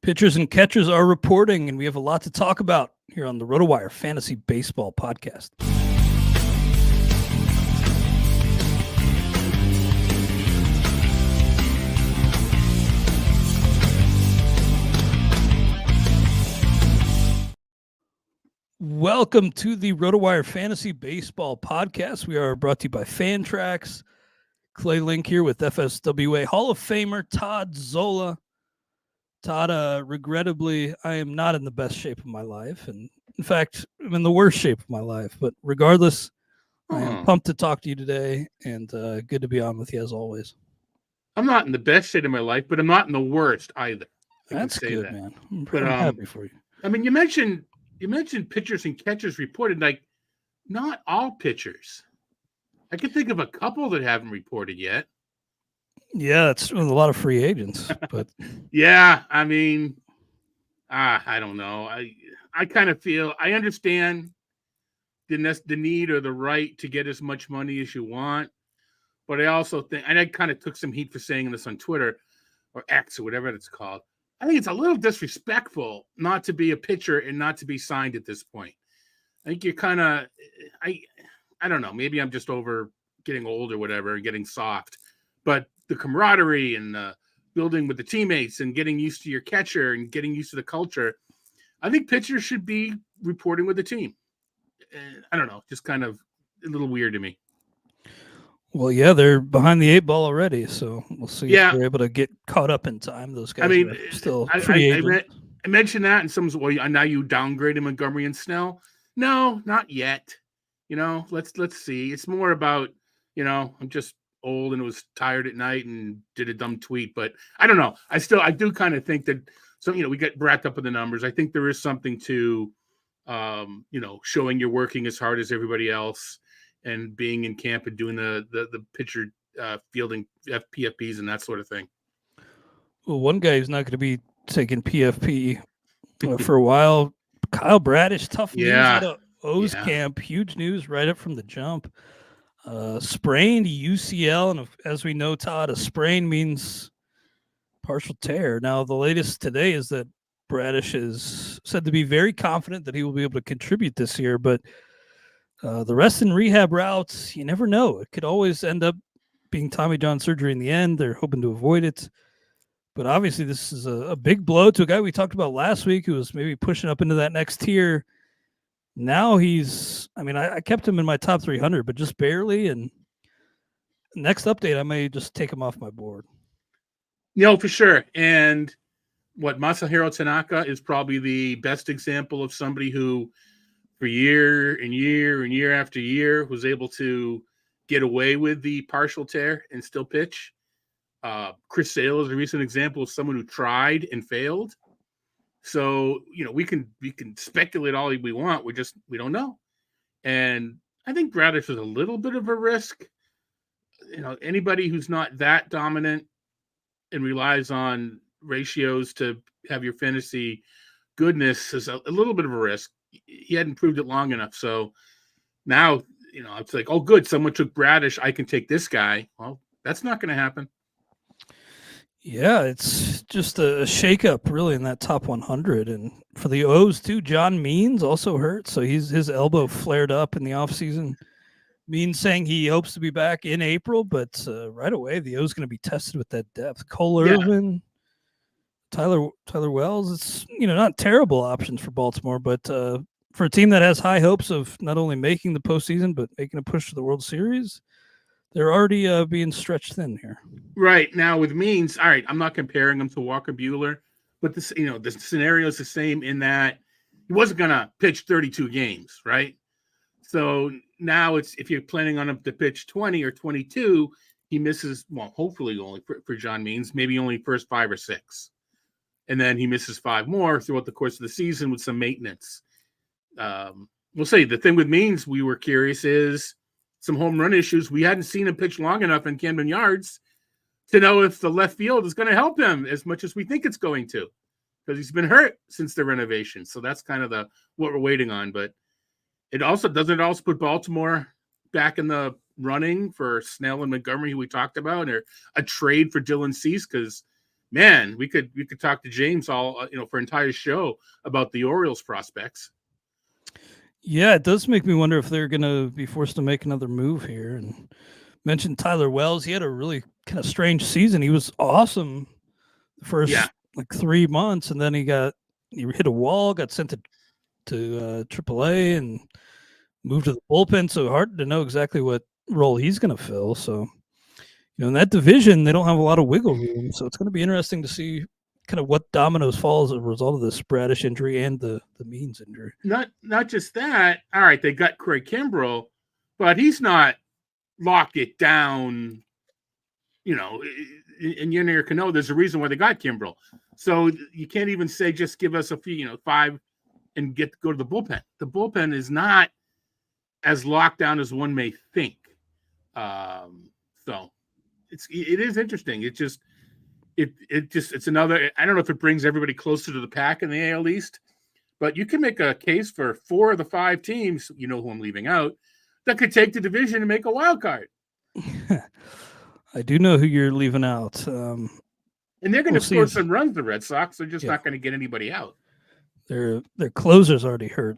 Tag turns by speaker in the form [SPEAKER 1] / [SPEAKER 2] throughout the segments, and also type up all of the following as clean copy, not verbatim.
[SPEAKER 1] Pitchers and catchers are reporting, and we have a lot to talk about here on the RotoWire Fantasy Baseball Podcast. Welcome to the RotoWire Fantasy Baseball Podcast. We are brought to you by Fantrax. Clay Link here with FSWA Hall of Famer Todd Zola. Todd, regrettably, I am not in the best shape of my life. And in fact, I'm in the worst shape of my life. But regardless, I am pumped to talk to you today and good to be on with you as always.
[SPEAKER 2] I'm not in the best state of my life, but I'm not in the worst either.
[SPEAKER 1] That's good, man. I'm happy for you.
[SPEAKER 2] I mean, you mentioned pitchers and catchers reported, like not all pitchers. I can think of a couple that haven't reported yet.
[SPEAKER 1] Yeah, it's a lot of free agents, but
[SPEAKER 2] yeah, I mean, I don't know. I kind of feel I understand the need or the right to get as much money as you want, but I also think, and I kind of took some heat for saying this on Twitter or X or whatever it's called. I think it's a little disrespectful not to be a pitcher and not to be signed at this point. I think you're kind of, I don't know. Maybe I'm just over getting old or whatever and getting soft, but the camaraderie and building with the teammates and getting used to your catcher and getting used to the culture. I think pitchers should be reporting with the team. I don't know, just kind of a little weird to me.
[SPEAKER 1] Well, yeah, they're behind the 8 ball already, so we'll see if they're able to get caught up in time. Those guys are still free agents.
[SPEAKER 2] I mentioned that, and someone's, well, now you downgraded Montgomery and Snell. No, not yet. Let's see. It's more about, I'm just old and was tired at night and did a dumb tweet, but I don't know. I do kind of think that we get wrapped up in the numbers. I think there is something to, showing you're working as hard as everybody else and being in camp and doing the pitcher fielding PFPs and that sort of thing.
[SPEAKER 1] Well, one guy who's not going to be taking PFP for a while, Kyle Bradish, tough news out of O's camp, huge news right up from the jump. Sprained UCL, and as we know, Todd, a sprain means partial tear. Now, the latest today is that Bradish is said to be very confident that he will be able to contribute this year, but the rest in rehab routes, you never know. It could always end up being Tommy John surgery in the end. They're hoping to avoid it. But obviously, this is a big blow to a guy we talked about last week who was maybe pushing up into that next tier. Now I kept him in my top 300, but just barely. And next update, I may just take him off my board.
[SPEAKER 2] For sure. And Masahiro Tanaka is probably the best example of somebody who, for year and year and year after year, was able to get away with the partial tear and still pitch. Chris Sale is a recent example of someone who tried and failed. So, we can speculate all we want. We don't know. And I think Bradish is a little bit of a risk. Anybody who's not that dominant and relies on ratios to have your fantasy goodness is a little bit of a risk. He hadn't proved it long enough. So now, it's like, oh, good, someone took Bradish. I can take this guy. Well, that's not going to happen.
[SPEAKER 1] Yeah, it's just a shakeup really in that top 100. And for the O's too, John Means also hurt. So his elbow flared up in the offseason. Means saying he hopes to be back in April, but right away the O's going to be tested with that depth. Cole Irvin, Tyler Wells. It's not terrible options for Baltimore, but for a team that has high hopes of not only making the postseason but making a push to the World Series, they're already being stretched thin here.
[SPEAKER 2] Right now with Means, all right, I'm not comparing him to Walker Buehler, but the scenario is the same in that he wasn't going to pitch 32 games, right? So now it's, if you're planning on him to pitch 20 or 22, he misses, well, hopefully only for John Means, maybe only first 5 or 6. And then he misses 5 more throughout the course of the season with some maintenance. We'll say the thing with Means, we were curious is some home run issues. We hadn't seen him pitch long enough in Camden Yards to know if the left field is going to help him as much as we think it's going to, because he's been hurt since the renovation. So that's kind of what we're waiting on. But it also put Baltimore back in the running for Snell and Montgomery, who we talked about, or a trade for Dylan Cease, because man, we could talk to James all for an entire show about the Orioles prospects.
[SPEAKER 1] Yeah, it does make me wonder if they're going to be forced to make another move here. And mentioned Tyler Wells. He had a really kind of strange season. He was awesome the first 3 months, and then he hit a wall, got sent to AAA, and moved to the bullpen. So hard to know exactly what role he's going to fill. So, in that division, they don't have a lot of wiggle room. So it's going to be interesting to see kind of what dominoes fall as a result of this Bradish injury and the Means injury.
[SPEAKER 2] Not just that. All right, they got Craig Kimbrell, but he's not locked it down. In Yennier Cano, there's a reason why they got Kimbrell. So you can't even say just give us a few, 5 and go to the bullpen. The bullpen is not as locked down as one may think. So it is interesting. It's another. I don't know if it brings everybody closer to the pack in the AL East, but you can make a case for 4 of the 5 teams. You know who I'm leaving out, that could take the division and make a wild card.
[SPEAKER 1] I do know who you're leaving out.
[SPEAKER 2] And they're going to score some runs. The Red Sox are just not going to get anybody out.
[SPEAKER 1] Their closer's already hurt.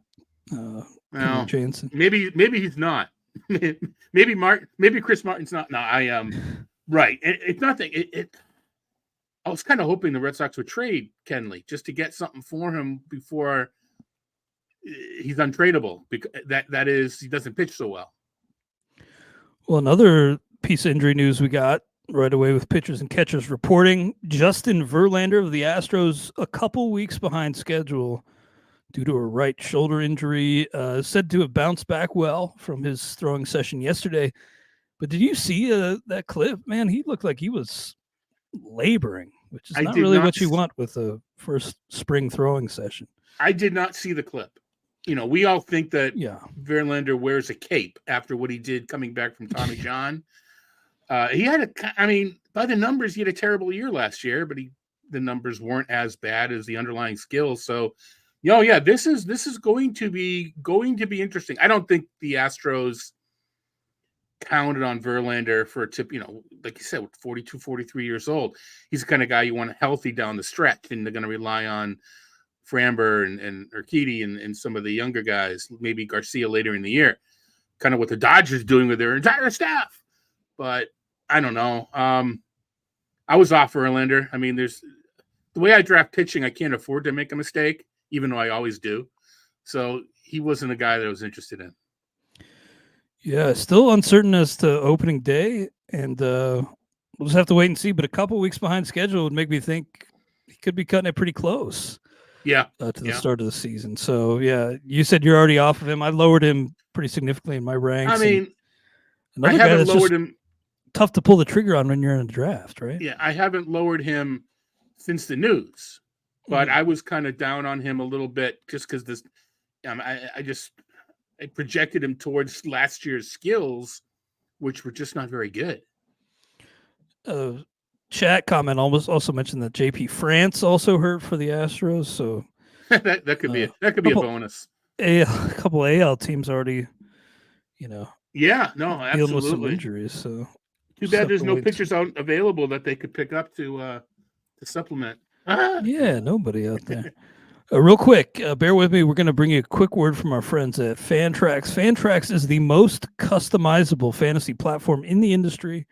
[SPEAKER 2] Well,
[SPEAKER 1] Jansen.
[SPEAKER 2] Maybe he's not. Maybe Chris Martin's not. No, I am right. It's nothing. I was kind of hoping the Red Sox would trade Kenley just to get something for him before he's untradeable, because that is, he doesn't pitch so well.
[SPEAKER 1] Well, another piece of injury news we got right away with pitchers and catchers reporting: Justin Verlander of the Astros, a couple weeks behind schedule due to a right shoulder injury, said to have bounced back well from his throwing session yesterday. But did you see that clip? Man, he looked like he was laboring, which is not really what you want with a first spring throwing session.
[SPEAKER 2] I did not see the clip. We all think that Verlander wears a cape after what he did coming back from Tommy John. He had by the numbers, he had a terrible year last year, but the numbers weren't as bad as the underlying skills. So, this is going to be interesting. I don't think the Astros counted on Verlander for a tip, like you said, 42, 43 years old. He's the kind of guy you want healthy down the stretch, and they're going to rely on Framber and Urquidy and some of the younger guys, maybe Garcia later in the year, kind of what the Dodgers doing with their entire staff. But I don't know. I was off Verlander. I mean, there's the way I draft pitching, I can't afford to make a mistake, even though I always do. So he wasn't a guy that I was interested in.
[SPEAKER 1] Yeah, still uncertain as to opening day, and we'll just have to wait and see. But a couple weeks behind schedule would make me think he could be cutting it pretty close.
[SPEAKER 2] Yeah,
[SPEAKER 1] to the start of the season. So you said you're already off of him. I lowered him pretty significantly in my ranks.
[SPEAKER 2] I mean, I haven't lowered him.
[SPEAKER 1] Tough to pull the trigger on when you're in a draft, right?
[SPEAKER 2] Yeah, I haven't lowered him since the news, but I was kind of down on him a little bit just because this. I projected him towards last year's skills, which were just not very good.
[SPEAKER 1] Chat comment also mentioned that JP France also hurt for the Astros, so
[SPEAKER 2] that could be a bonus.
[SPEAKER 1] A couple AL teams already,
[SPEAKER 2] Yeah, no, absolutely.
[SPEAKER 1] Dealing with some injuries. So
[SPEAKER 2] too bad there's no pitchers out available that they could pick up to supplement.
[SPEAKER 1] Yeah, nobody out there. Real quick, bear with me. We're going to bring you a quick word from our friends at Fantrax. Fantrax is the most customizable fantasy platform in the industry,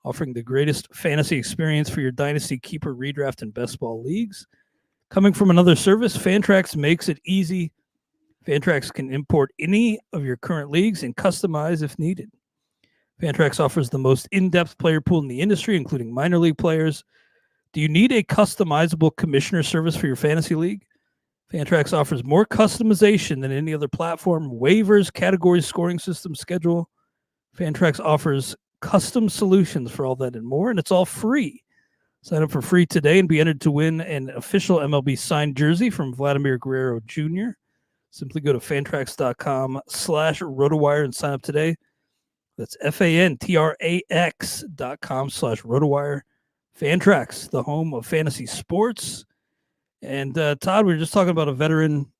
[SPEAKER 1] offering the greatest fantasy experience for your dynasty, keeper, redraft, and best ball leagues. Coming from another service, Fantrax makes it easy. Fantrax can import any of your current leagues and customize if needed. Fantrax offers the most in-depth player pool in the industry, including minor league players. Do you need a customizable commissioner service for your fantasy league? Fantrax offers more customization than any other platform: waivers, categories, scoring system, schedule. Fantrax offers custom solutions for all that and more, and it's all free. Sign up for free today and be entered to win an official MLB signed jersey from Vladimir Guerrero Jr. Simply go to fantrax.com/RotoWire and sign up today. That's fantrax.com/RotoWire. Fantrax, the home of fantasy sports. And Todd, we were just talking about a veteran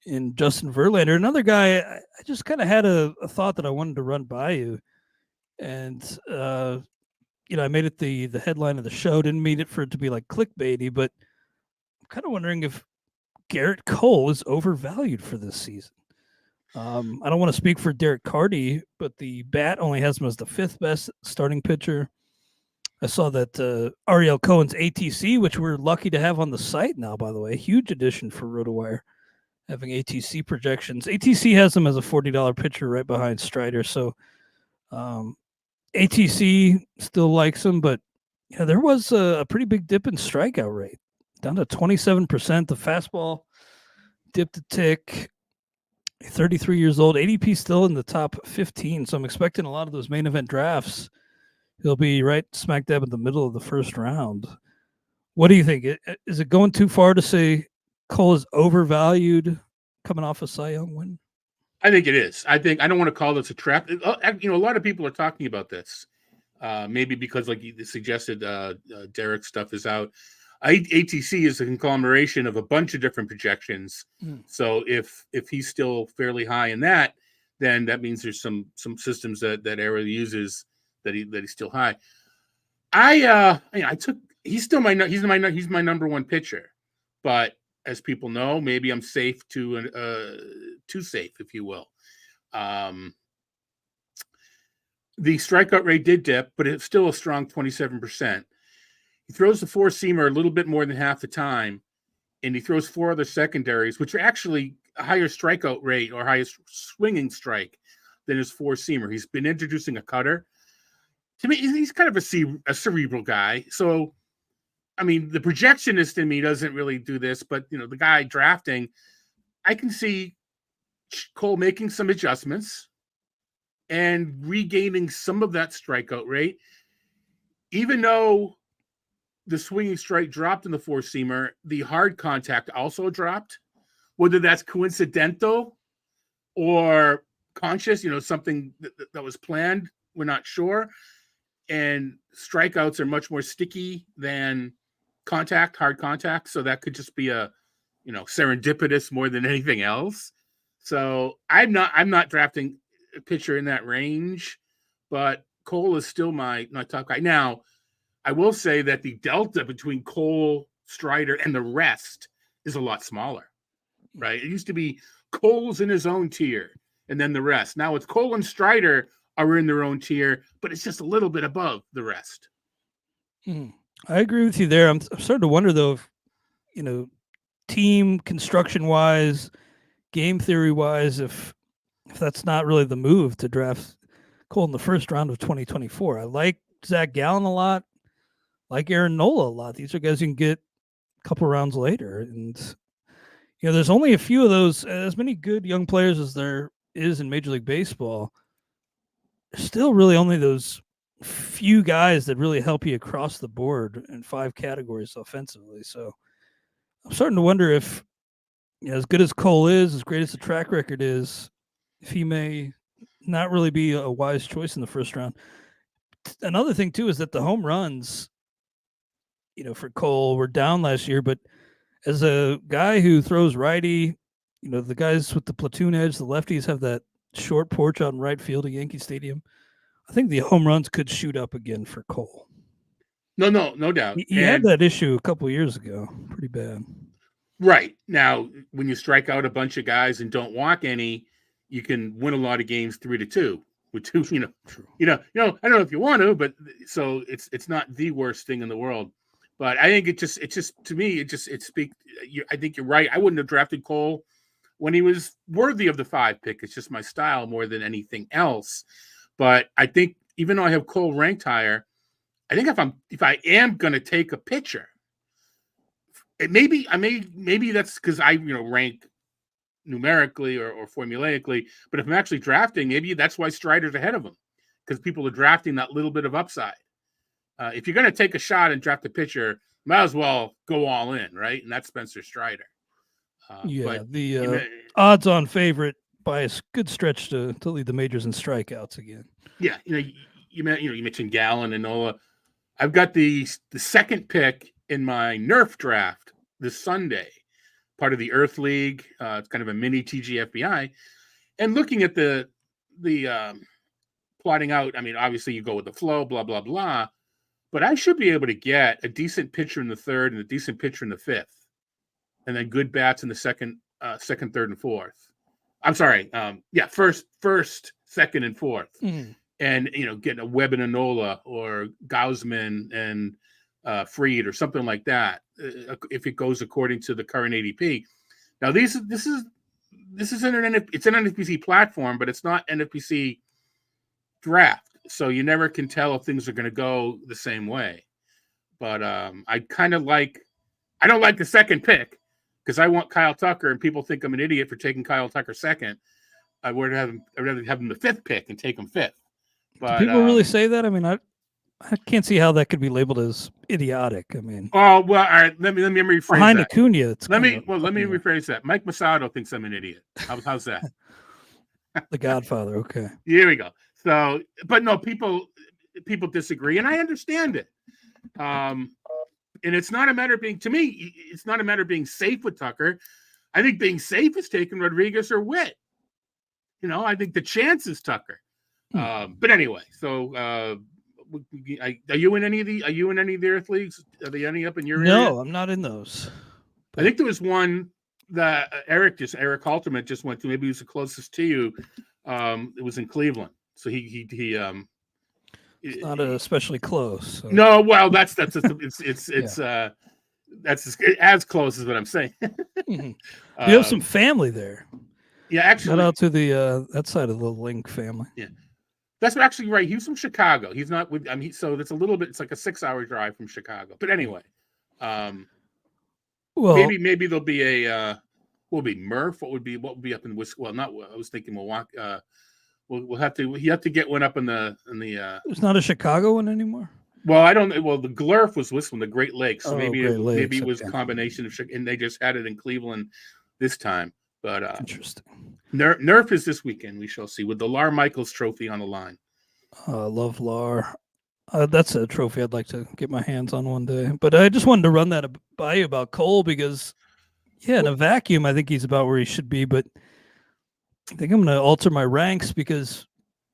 [SPEAKER 1] in Justin Verlander. Another guy, I just kind of had a thought that I wanted to run by you. And, I made it the headline of the show. Didn't mean it for it to be like clickbaity, but I'm kind of wondering if Gerrit Cole is overvalued for this season. I don't want to speak for Derek Carty, but the Bat only has him as the 5th best starting pitcher. I saw that Ariel Cohen's ATC, which we're lucky to have on the site now, by the way, huge addition for RotoWire, having ATC projections. ATC has him as a $40 pitcher right behind Strider, so ATC still likes him, but there was a pretty big dip in strikeout rate, down to 27%. The fastball dipped a tick. 33 years old, ADP still in the top 15, so I'm expecting a lot of those main event drafts. He'll be right smack dab in the middle of the first round. What do you think? Is it going too far to say Cole is overvalued coming off a Cy Young win?
[SPEAKER 2] I think it is. I don't want to call this a trap. A lot of people are talking about this. Maybe because, like you suggested, Derek's stuff is out. ATC is a conglomeration of a bunch of different projections. So if he's still fairly high in that, then that means there's some systems that Arrow uses that he's still high. He's my number one pitcher, but as people know, maybe I'm safe too safe, if you will. The strikeout rate did dip, but it's still a strong 27%. He throws the 4-seamer a little bit more than half the time, and he throws 4 other secondaries, which are actually a higher strikeout rate or highest swinging strike than his 4-seamer. He's been introducing a cutter. To me, he's kind of a cerebral guy. So, I mean, the projectionist in me doesn't really do this, but, the guy drafting, I can see Cole making some adjustments and regaining some of that strikeout rate, even though the swinging strike dropped in the 4-seamer, the hard contact also dropped. Whether that's coincidental or conscious, something that was planned, we're not sure. And strikeouts are much more sticky than hard contact. So that could just be a, serendipitous more than anything else. So I'm not drafting a pitcher in that range, but Cole is still my top guy. Now, I will say that the delta between Cole, Strider, and the rest is a lot smaller, right? It used to be Cole's in his own tier, and then the rest. Now it's Cole and Strider are in their own tier, but it's just a little bit above the rest.
[SPEAKER 1] I agree with you there. I'm starting to wonder, though, if, team construction-wise, game theory-wise, if that's not really the move to draft Cole in the first round of 2024. I like Zach Gallen a lot. Like Aaron Nola a lot. These are guys you can get a couple rounds later. And, there's only a few of those, as many good young players as there is in Major League Baseball. There's still really only those few guys that really help you across the board in 5 categories offensively. So I'm starting to wonder if, as good as Cole is, as great as the track record is, if he may not really be a wise choice in the first round. Another thing, too, is that the home runs, for Cole were down last year, but as a guy who throws righty, the guys with the platoon edge, the lefties have that short porch out in right field at Yankee Stadium. I think the home runs could shoot up again for Cole.
[SPEAKER 2] No doubt.
[SPEAKER 1] He had that issue a couple of years ago, pretty bad.
[SPEAKER 2] Right. Now, when you strike out a bunch of guys and don't walk any, you can win a lot of games 3-2 with 2.
[SPEAKER 1] True.
[SPEAKER 2] I don't know if you want to, but so it's not the worst thing in the world. But I think it just to me it speaks. I think you're right. I wouldn't have drafted Cole when he was worthy of the 5 pick. It's just my style more than anything else. But I think even though I have Cole ranked higher, I think if I am going to take a pitcher, maybe that's because I rank numerically or formulaically. But if I'm actually drafting, maybe that's why Strider's ahead of him, because people are drafting that little bit of upside. If you're going to take a shot and draft a pitcher, might as well go all in, right? And that's Spencer Strider.
[SPEAKER 1] The odds-on favorite by a good stretch to lead the majors in strikeouts again.
[SPEAKER 2] Yeah, you mentioned Gallen and Nola. I've got the second pick in my Nerf draft this Sunday, part of the Earth League. It's kind of a mini TGFBI, and looking at the plotting out. I mean, obviously you go with the flow, blah blah blah. but I should be able to get a decent pitcher in the third and a decent pitcher in the fifth, and then good bats in the second, third, and fourth. I'm sorry, first, second, and fourth, and getting a Webb and Enola or Gausman and Fried or something like that, if it goes according to the current ADP. Now, this is it's an NFBC platform, but it's not NFBC draft, so you never can tell if things are going to go the same way. But I don't like the second pick because I want Kyle Tucker, and people think I'm an idiot for taking Kyle Tucker second. I'd rather have him the fifth pick and take him fifth. But
[SPEAKER 1] do people really say that? I mean, I can't see how that could be labeled as idiotic. I mean,
[SPEAKER 2] all right. Let me rephrase
[SPEAKER 1] behind
[SPEAKER 2] that.
[SPEAKER 1] Acuna,
[SPEAKER 2] let me rephrase that. Mike Masato thinks I'm an idiot. How's that?
[SPEAKER 1] The Godfather. Okay.
[SPEAKER 2] Here we go. So, but no, people disagree, and I understand it. And it's not a matter of it's not a matter of being safe with Tucker. I think being safe is taking Rodriguez or Witt. I think the chance is Tucker. But anyway, so are you in any of the Earth leagues? Are there any up in your area?
[SPEAKER 1] No, I'm not in those.
[SPEAKER 2] But I think there was one that Eric Halterman just went to. Maybe he was the closest to you. It was in Cleveland. So
[SPEAKER 1] it's not especially close. So.
[SPEAKER 2] No, well, that's as close as what I'm saying.
[SPEAKER 1] You have some family there.
[SPEAKER 2] Yeah, actually,
[SPEAKER 1] shout out to the that side of the Link family.
[SPEAKER 2] Yeah, that's actually right. He's from Chicago. He's not with. So it's a little bit. It's like a 6-hour drive from Chicago. But anyway, well, maybe there'll be a. What would be Murph? What would be up in Wisconsin? Well, not. I was thinking Milwaukee. We'll have to. You have to get one up in the.
[SPEAKER 1] It's not a Chicago one anymore.
[SPEAKER 2] Well, I don't. Well, the Glurf was Wisconsin, the Great Lakes. So maybe it was a combination of, and they just had it in Cleveland this time. But
[SPEAKER 1] interesting.
[SPEAKER 2] Nerf is this weekend. We shall see with the Lar Michaels Trophy on the line.
[SPEAKER 1] Love Lar. That's a trophy I'd like to get my hands on one day. But I just wanted to run that by you about Cole because, in a vacuum, I think he's about where he should be. But I think I'm going to alter my ranks because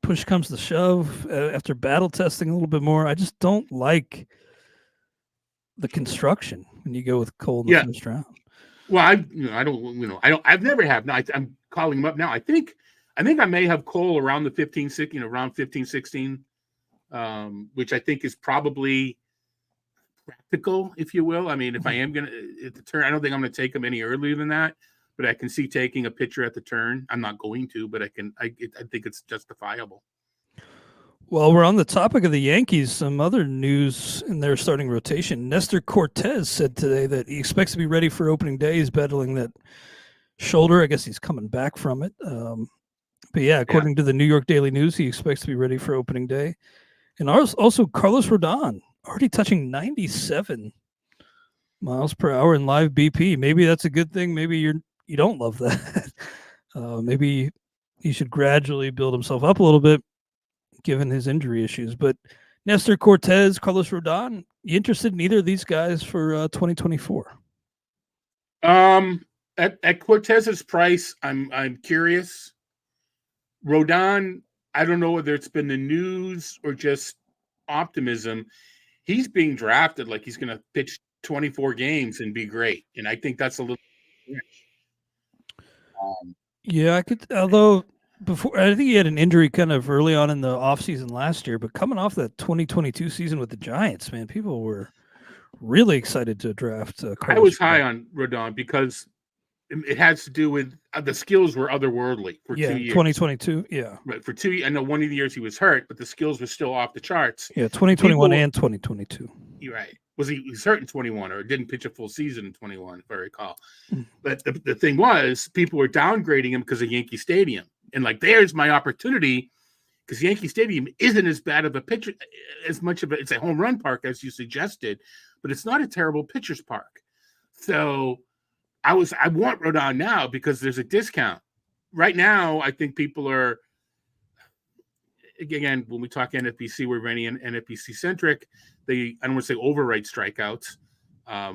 [SPEAKER 1] push comes to shove after battle testing a little bit more. I just don't like the construction when you go with Cole in the first round.
[SPEAKER 2] Well, I've never have. Now I'm calling him up now. I think I may have Cole around the 15, around 15, 16, which I think is probably practical, if you will. I mean, if I am going to at the turn, I don't think I'm going to take him any earlier than that, but I can see taking a pitcher at the turn. I'm not going to, but I think it's justifiable.
[SPEAKER 1] Well, we're on the topic of the Yankees. Some other news in their starting rotation. Nestor Cortez said today that he expects to be ready for opening day. He's battling that shoulder. I guess he's coming back from it. But according to the New York Daily News, he expects to be ready for opening day. And also Carlos Rodon, already touching 97 miles per hour in live BP. Maybe that's a good thing. Maybe you don't love that. Maybe he should gradually build himself up a little bit, given his injury issues. But Nestor Cortez, Carlos Rodon, you interested in either of these guys for 2024?
[SPEAKER 2] At Cortez's price, I'm curious. Rodon, I don't know whether it's been the news or just optimism. He's being drafted like he's going to pitch 24 games and be great, and I think that's a little.
[SPEAKER 1] I could. Although before, I think he had an injury kind of early on in the offseason last year, but coming off that 2022 season with the Giants, man, people were really excited to draft.
[SPEAKER 2] I was high on Rodon because it has to do with the skills were otherworldly for 2 years. 2022,
[SPEAKER 1] right,
[SPEAKER 2] for 2 years. I know one of the years he was hurt, but the skills were still off the charts.
[SPEAKER 1] 2021 and 2022.
[SPEAKER 2] You're right. He was hurt in 21 or didn't pitch a full season in 21, if I recall. But the thing was, people were downgrading him because of Yankee Stadium. And like, there's my opportunity because Yankee Stadium isn't as bad of a pitcher, as much of it's a home run park as you suggested, but it's not a terrible pitcher's park. So I want Rodon now because there's a discount. Right now, I think people are, again, when we talk NFBC, we're very NFBC centric. I don't want to say overwrite strikeouts. I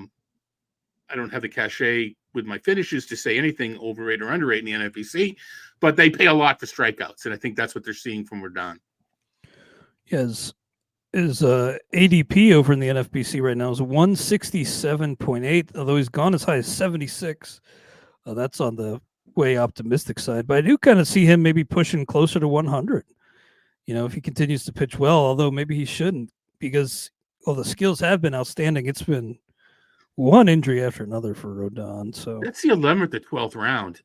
[SPEAKER 2] don't have the cachet with my finishes to say anything overrate or underrate in the NFBC, but they pay a lot for strikeouts, and I think that's what they're seeing from Rodon.
[SPEAKER 1] Yes, His ADP over in the NFBC right now is 167.8, although he's gone as high as 76. That's on the way optimistic side, but I do kind of see him maybe pushing closer to 100. If he continues to pitch well, although maybe he shouldn't, because the skills have been outstanding. It's been one injury after another for Rodon. So
[SPEAKER 2] that's the 11th or 12th round.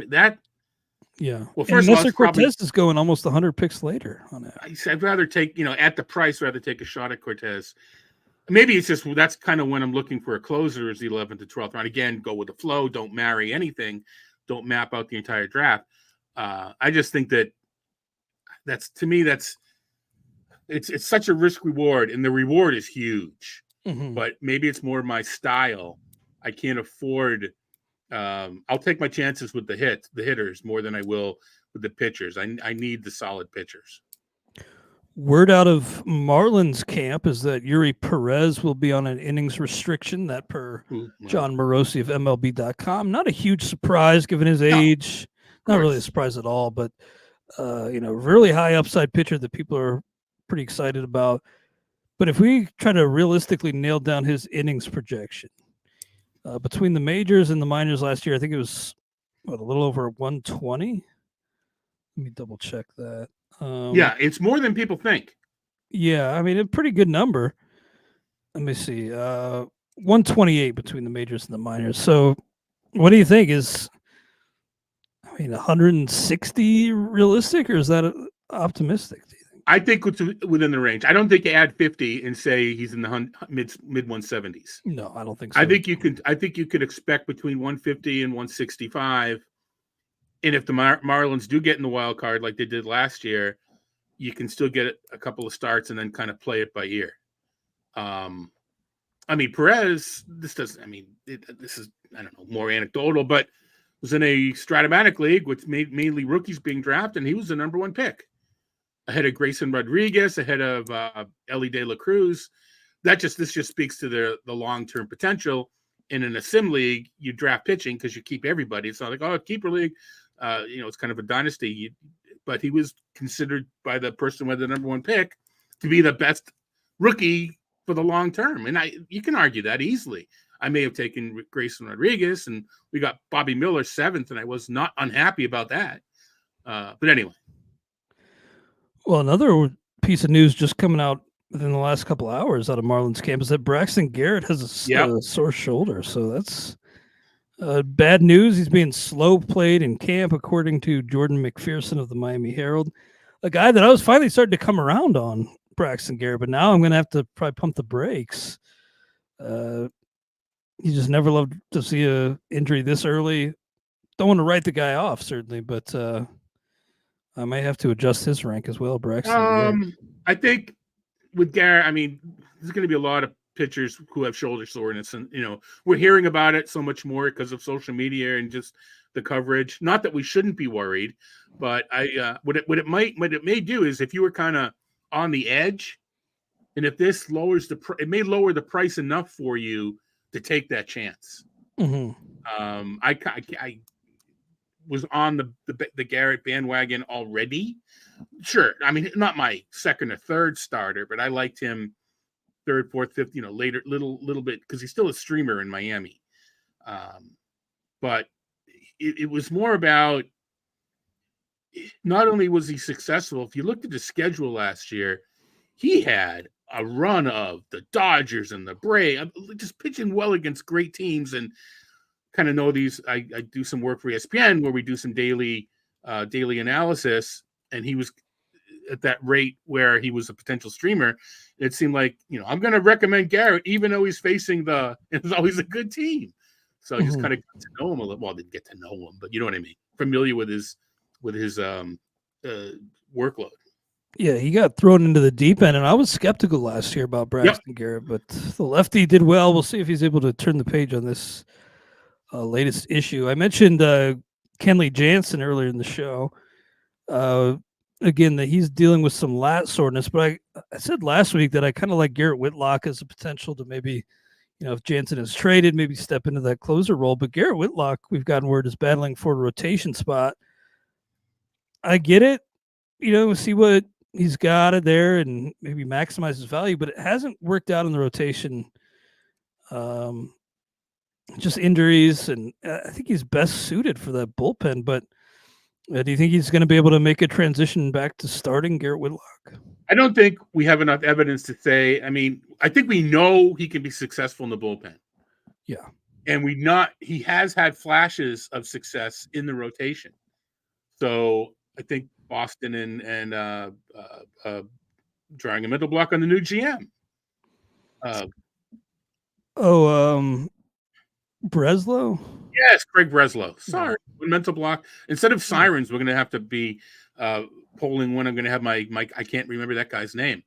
[SPEAKER 2] That.
[SPEAKER 1] Yeah.
[SPEAKER 2] Well, first of all,
[SPEAKER 1] Cortez is going almost 100 picks later on that.
[SPEAKER 2] I'd rather take, at the price, rather take a shot at Cortez. Maybe it's just that's kind of when I'm looking for a closer is the 11th to 12th round. Again, go with the flow. Don't marry anything. Don't map out the entire draft. I just think that's it's such a risk reward, and the reward is huge.
[SPEAKER 1] Mm-hmm.
[SPEAKER 2] But maybe it's more my style. I can't afford. I'll take my chances with the hitters more than I will with the pitchers. I need the solid pitchers.
[SPEAKER 1] Word out of Marlins camp is that Eury Perez will be on an innings restriction. That per John Morosi of MLB.com. Not a huge surprise given his age. Not really a surprise at all, but really high upside pitcher that people are pretty excited about. But if we try to realistically nail down his innings projection, between the majors and the minors last year, I think it was a little over 120. Let me double check that.
[SPEAKER 2] It's more than people think.
[SPEAKER 1] Yeah, I mean, a pretty good number. Let me see. 128 between the majors and the minors. So what do you think? Is 160 realistic, or is that optimistic? Do you think?
[SPEAKER 2] I think it's within the range. I don't think you add 50 and say he's in the mid 170s.
[SPEAKER 1] No, I don't think so.
[SPEAKER 2] I think you could expect between 150 and 165. And if the Marlins do get in the wild card like they did last year, you can still get a couple of starts and then kind of play it by ear. Perez, this is, I don't know, more anecdotal, but was in a Stratomatic league with mainly rookies being drafted, and he was the number one pick. Ahead of Grayson Rodriguez, ahead of Elly De La Cruz. This just speaks to the long-term potential. And in a sim league, you draft pitching because you keep everybody. It's not like, keeper league. It's kind of a dynasty. But he was considered by the person with the number one pick to be the best rookie for the long term. And you can argue that easily. I may have taken Grayson Rodriguez, and we got Bobby Miller 7th, and I was not unhappy about that. But anyway.
[SPEAKER 1] Well, another piece of news just coming out within the last couple of hours out of Marlins camp is that Braxton Garrett has a sore shoulder. So that's bad news. He's being slow played in camp, according to Jordan McPherson of the Miami Herald, a guy that I was finally starting to come around on, Braxton Garrett, but now I'm going to have to probably pump the brakes. You just never loved to see a injury this early. Don't want to write the guy off, certainly, but I may have to adjust his rank as well, Braxton.
[SPEAKER 2] I think with Garrett, there's going to be a lot of pitchers who have shoulder soreness, and we're hearing about it so much more because of social media and just the coverage. Not that we shouldn't be worried, but what it may do is if you were kind of on the edge, and if this lowers it may lower the price enough for you to take that chance.
[SPEAKER 1] Mm-hmm.
[SPEAKER 2] I was on the Garrett bandwagon already. Sure. Not my second or third starter, but I liked him third, fourth, fifth, later, little bit, because he's still a streamer in Miami. But it was more about, not only was he successful, if you looked at the schedule last year, he had a run of the Dodgers and the Braves, just pitching well against great teams. And kind of know these. I do some work for ESPN where we do some daily analysis, and he was at that rate where he was a potential streamer. It seemed like, I'm going to recommend Garrett, even though he's facing it was always a good team. So I just kind of got to know him a little. Well, I didn't get to know him, but you know what I mean? Familiar with his workload.
[SPEAKER 1] Yeah, he got thrown into the deep end, and I was skeptical last year about Braxton Garrett, but the lefty did well. We'll see if he's able to turn the page on this latest issue. I mentioned Kenley Jansen earlier in the show. Again, that he's dealing with some lat soreness, but I said last week that I kind of like Garrett Whitlock as a potential to maybe, if Jansen is traded, maybe step into that closer role. But Garrett Whitlock, we've gotten word, is battling for a rotation spot. I get it. See what he's got it there and maybe maximize his value, but it hasn't worked out in the rotation. Just injuries, and I think he's best suited for that bullpen. But do you think he's going to be able to make a transition back to starting Garrett Whitlock?
[SPEAKER 2] I don't think we have enough evidence to say. I mean, I think we know he can be successful in the bullpen.
[SPEAKER 1] Yeah.
[SPEAKER 2] And he has had flashes of success in the rotation. So I think Boston and drawing a mental block on the new GM.
[SPEAKER 1] Breslow?
[SPEAKER 2] Yes, Craig Breslow. Sorry, mental block. Instead of sirens, we're going to have to be polling when I'm going to have my I can't remember that guy's name.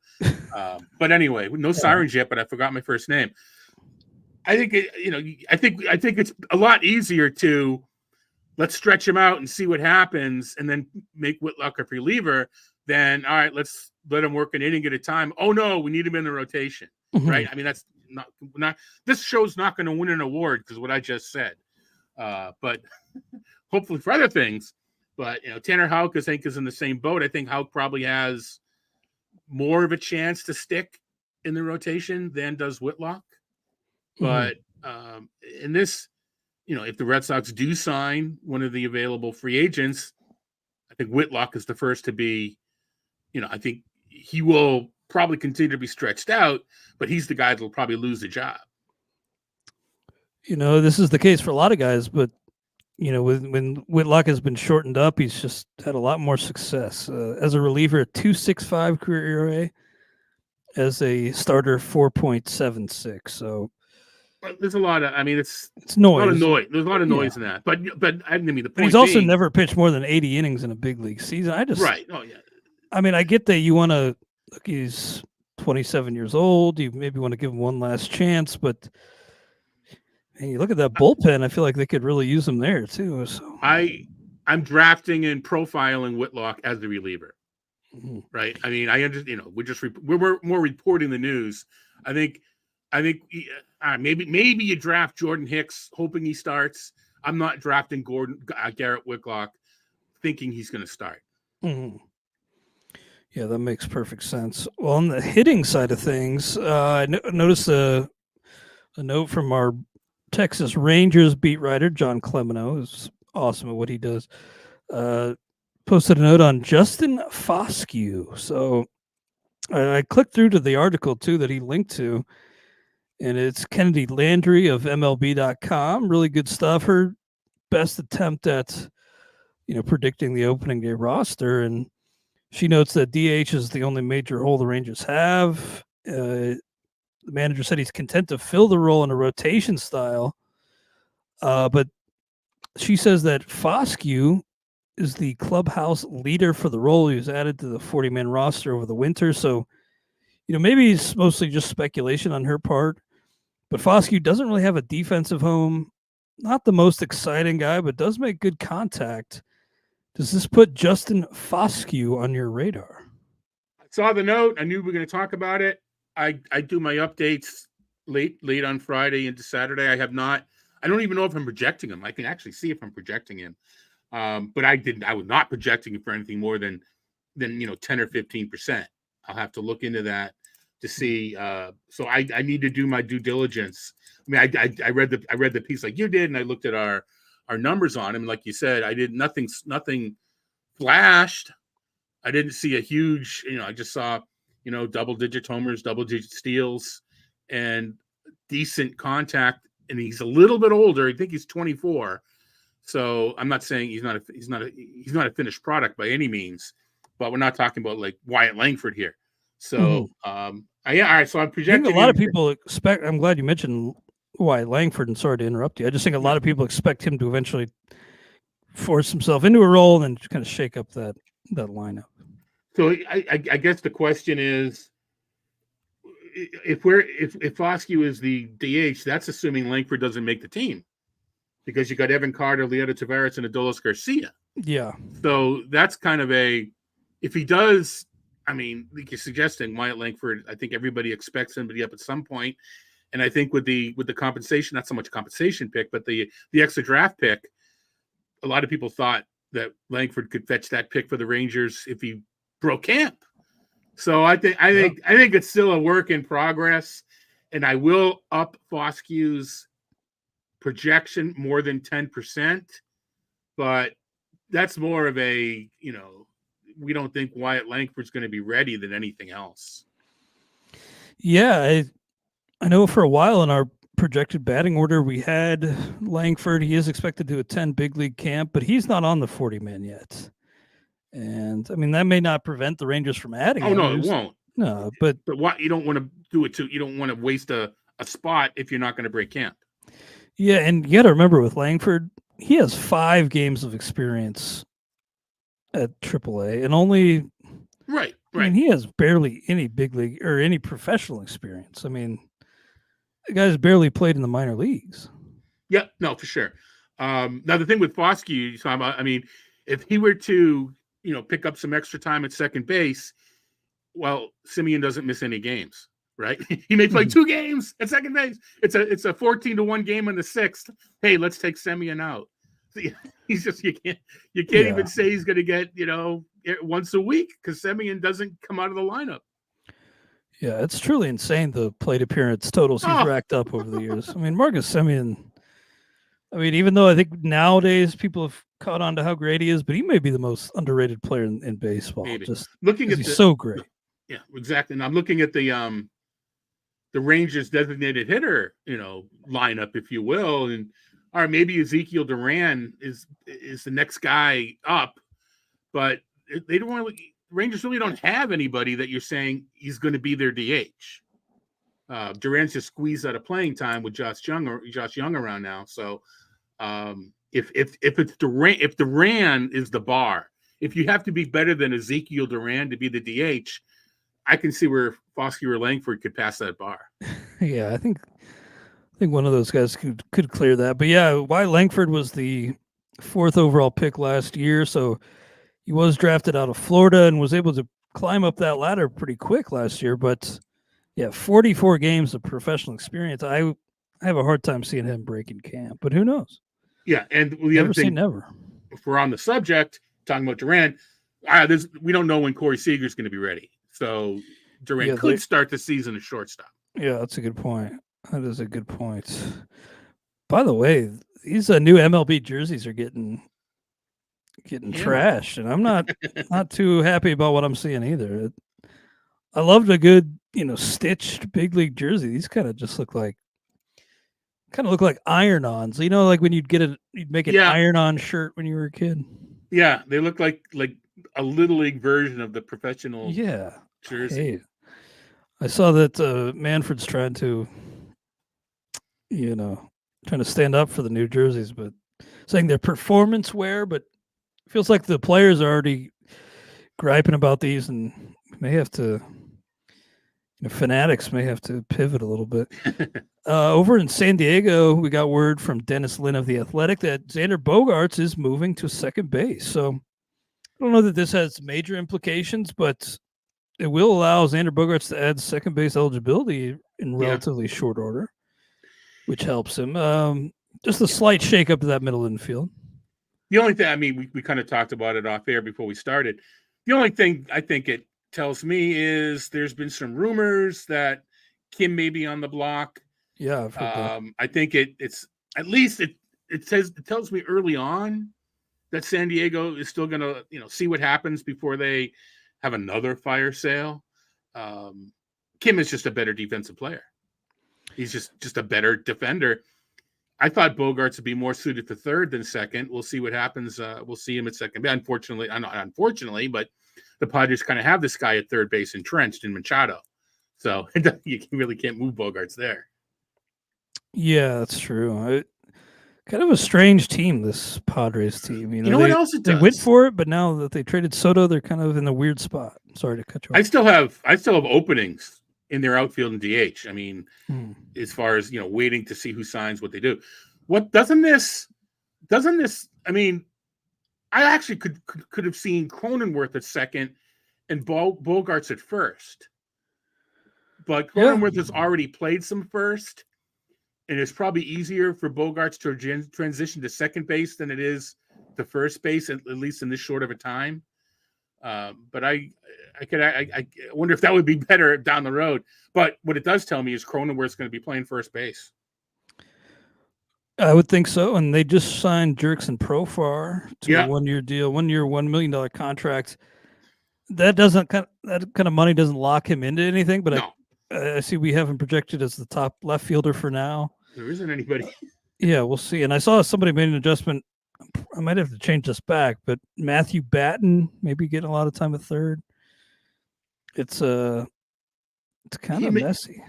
[SPEAKER 2] But anyway, no sirens yet, but I forgot my first name. I think I think it's a lot easier to let's stretch him out and see what happens, and then make Whitlock a reliever. Then all right, let's let him work an inning at a time. Oh no, we need him in the rotation, right? I mean, that's not. This show's not going to win an award because what I just said, but hopefully for other things. But Tanner Houck, I think, is in the same boat. I think Houck probably has more of a chance to stick in the rotation than does Whitlock. But in this, if the Red Sox do sign one of the available free agents, I think Whitlock is the first to be, I think he will probably continue to be stretched out, but he's the guy that will probably lose the job.
[SPEAKER 1] This is the case for a lot of guys, but, when Whitlock has been shortened up, he's just had a lot more success. As a reliever, 2.65 career ERA. As a starter, 4.76. So,
[SPEAKER 2] there's a lot of, it's
[SPEAKER 1] noise.
[SPEAKER 2] A lot of noise. There's a lot of noise in that. But I mean, the point
[SPEAKER 1] he's also never pitched more than 80 innings in a big league season.
[SPEAKER 2] Right. Oh yeah.
[SPEAKER 1] I get that you want to look. He's 27 years old. You maybe want to give him one last chance, but you look at that bullpen. I feel like they could really use him there too. So
[SPEAKER 2] I'm drafting and profiling Whitlock as the reliever. Right. I mean, I understand. We're more reporting the news. I think maybe you draft Jordan Hicks hoping he starts. I'm not drafting Garrett Whitlock thinking he's going to start.
[SPEAKER 1] Yeah, that makes perfect sense. Well, on the hitting side of things, I noticed a note from our Texas Rangers beat writer John Clemeno, who's awesome at what he does. Posted a note on Justin Foscue. So I clicked through to the article too that he linked to, and it's Kennedy Landry of MLB.com. Really good stuff. Her best attempt at predicting the opening day roster, and she notes that DH is the only major hole the Rangers have. The manager said he's content to fill the role in a rotation style, but she says that Foscue is the clubhouse leader for the role. He was added to the 40-man roster over the winter. So, maybe it's mostly just speculation on her part. But Foscue doesn't really have a defensive home. Not the most exciting guy, but does make good contact. Does this put Justin Foscue on your radar?
[SPEAKER 2] I saw the note. I knew we were going to talk about it. I do my updates late on Friday into Saturday. I don't even know if I'm projecting him. I can actually see if I'm projecting him. But I was not projecting it for anything more than 10 or 15%. I'll have to look into that to see. So I need to do my due diligence. I read the piece like you did, and I looked at our numbers on him. Like you said, I did nothing flashed. I didn't see a huge, I just saw, double-digit homers, double-digit steals, and decent contact. And he's a little bit older. I think he's 24. So I'm not saying he's not a finished product by any means, but we're not talking about like Wyatt Langford here. So all right. So I'm projecting.
[SPEAKER 1] I think a lot of people expect. I'm glad you mentioned Wyatt Langford, and sorry to interrupt you. I just think a lot of people expect him to eventually force himself into a role and kind of shake up that lineup.
[SPEAKER 2] So I guess the question is, if Foscue is the DH, that's assuming Langford doesn't make the team. Because you got Evan Carter, Leota Tavares, and Adolis Garcia.
[SPEAKER 1] Yeah.
[SPEAKER 2] So that's kind of if he does, like you're suggesting, Wyatt Langford, I think everybody expects him to be up at some point. And I think with the compensation, not so much compensation pick, but the extra draft pick, a lot of people thought that Langford could fetch that pick for the Rangers if he broke camp. So I think it's still a work in progress, and I will up Foskew's projection more than 10%, but that's more of a, we don't think Wyatt Langford's going to be ready than anything else.
[SPEAKER 1] Yeah, I know for a while in our projected batting order, we had Langford. He is expected to attend big league camp, but he's not on the 40-man yet. And I mean, that may not prevent the Rangers from adding him.
[SPEAKER 2] No, it won't.
[SPEAKER 1] No, but
[SPEAKER 2] what you don't want to do it you don't want to waste a spot if you're not going to break camp.
[SPEAKER 1] Yeah, and you got to remember with Langford, he has 5 games of experience at AAA, and only
[SPEAKER 2] right.
[SPEAKER 1] I mean, he has barely any big league or any professional experience. I mean, the guy's barely played in the minor leagues.
[SPEAKER 2] Yeah, no, for sure. Now the thing with Foscue, I mean, if he were to pick up some extra time at second base, well, Semien doesn't miss any games, right? He may play 2 games at second base. It's a 14-1 game in the 6th. Hey, let's take Semien out. He's just you can't even say he's going to get once a week because Semien doesn't come out of the lineup.
[SPEAKER 1] Yeah, it's truly insane the plate appearance totals he's racked up over the years. I mean, Marcus Semien. I mean, even though I think nowadays people have caught on to how great he is, but he may be the most underrated player in baseball.
[SPEAKER 2] Maybe.
[SPEAKER 1] Just
[SPEAKER 2] looking at
[SPEAKER 1] he's so great.
[SPEAKER 2] Yeah, exactly. And I'm looking at the Rangers designated hitter, lineup, if you will, and or maybe Ezekiel Duran is the next guy up, but they don't really. Rangers really don't have anybody that you're saying he's going to be their DH. Duran's just squeezed out of playing time with Josh Young around now. So if Duran is the bar, if you have to be better than Ezekiel Duran to be the DH, I can see where Foskey or Langford could pass that bar.
[SPEAKER 1] Yeah, I think one of those guys could clear that. But yeah, Wyatt Langford was the 4th overall pick last year, so he was drafted out of Florida and was able to climb up that ladder pretty quick last year. But yeah, 44 games of professional experience. I have a hard time seeing him breaking camp, but who knows?
[SPEAKER 2] Yeah, and the other thing,
[SPEAKER 1] never.
[SPEAKER 2] If we're on the subject, talking about Duran, we don't know when Corey Seager's going to be ready. So Duran could start the season as shortstop.
[SPEAKER 1] Yeah, that's a good point. That is a good point. By the way, these new MLB jerseys are getting trashed, and I'm not too happy about what I'm seeing either. I loved a good, stitched big league jersey. These kind of just look like iron-ons. Like when you'd make an iron-on shirt when you were a kid.
[SPEAKER 2] Yeah, they look like a little league version of the professional jersey.
[SPEAKER 1] Hey, I saw that Manfred's trying to stand up for the new jerseys, but saying they're performance wear, but it feels like the players are already griping about these and may have to Fanatics may have to pivot a little bit. Over in San Diego, we got word from Dennis Lynn of The Athletic that Xander Bogaerts is moving to second base. So I don't know that this has major implications, but it will allow Xander Bogaerts to add second base eligibility in relatively short order, which helps him. Just a slight shakeup to that middle infield.
[SPEAKER 2] The only thing, I mean, we kind of talked about it off air before we started. The only thing I think it tells me is there's been some rumors that Kim may be on the block.
[SPEAKER 1] Yeah, I've heard that.
[SPEAKER 2] I think it's at least it tells me early on that San Diego is still going to see what happens before they have another fire sale. Kim is just a better defensive player. He's just a better defender. I thought Bogaerts would be more suited to third than second. We'll see what happens. We'll see him at second. Unfortunately, but the Padres kind of have this guy at third base entrenched in Machado. So you really can't move Bogaerts there.
[SPEAKER 1] Yeah, that's true. Kind of a strange team, this Padres team.
[SPEAKER 2] You know what else it does?
[SPEAKER 1] They went for it, but now that they traded Soto, they're kind of in a weird spot. Sorry to cut you off.
[SPEAKER 2] I still have openings in their outfield and DH. I mean, as far as waiting to see who signs what they do. What doesn't this? I mean, I actually could have seen Cronenworth at second and Bogaerts at first, but Cronenworth has already played some first, and it's probably easier for Bogaerts to transition to second base than it is to first base, at least in this short of a time. But I wonder if that would be better down the road. But what it does tell me is Cronenworth's going to be playing first base.
[SPEAKER 1] I would think so. And they just signed Jurickson Profar to a 1-year deal, 1 year, $1 million contract. That kind of money doesn't lock him into anything, but no. I see we have him projected as the top left fielder for now.
[SPEAKER 2] There isn't anybody.
[SPEAKER 1] Yeah, we'll see. And I saw somebody made an adjustment. I might have to change this back, but Matthew Batten maybe getting a lot of time at third. It's kind of messy.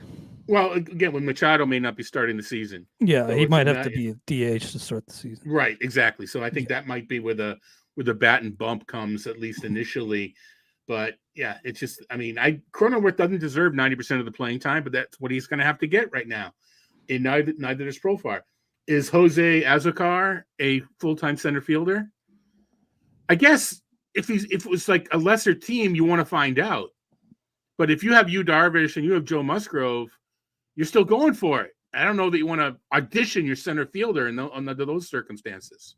[SPEAKER 2] Well, again, when Machado may not be starting the season.
[SPEAKER 1] Yeah, so he might have to be a DH to start the season.
[SPEAKER 2] Right, exactly. So I think that might be where the Batten bump comes, at least initially. But yeah, it's just, I mean, Cronenworth doesn't deserve 90% of the playing time, but that's what he's going to have to get right now. And neither does Profar. Is Jose Azocar a full-time center fielder? I guess if it was like a lesser team, you want to find out. But if you have Yu Darvish and you have Joe Musgrove, you're still going for it. I don't know that you want to audition your center fielder under those circumstances.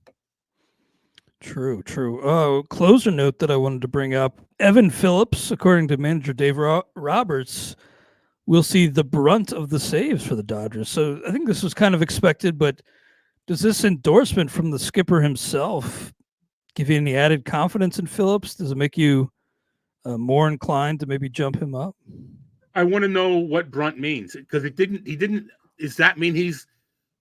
[SPEAKER 1] True. Closer note that I wanted to bring up. Evan Phillips, according to manager Dave Roberts, will see the brunt of the saves for the Dodgers. So I think this was kind of expected, but does this endorsement from the skipper himself give you any added confidence in Phillips? Does it make you more inclined to maybe jump him up?
[SPEAKER 2] I want to know what brunt means, because he didn't. Does that mean he's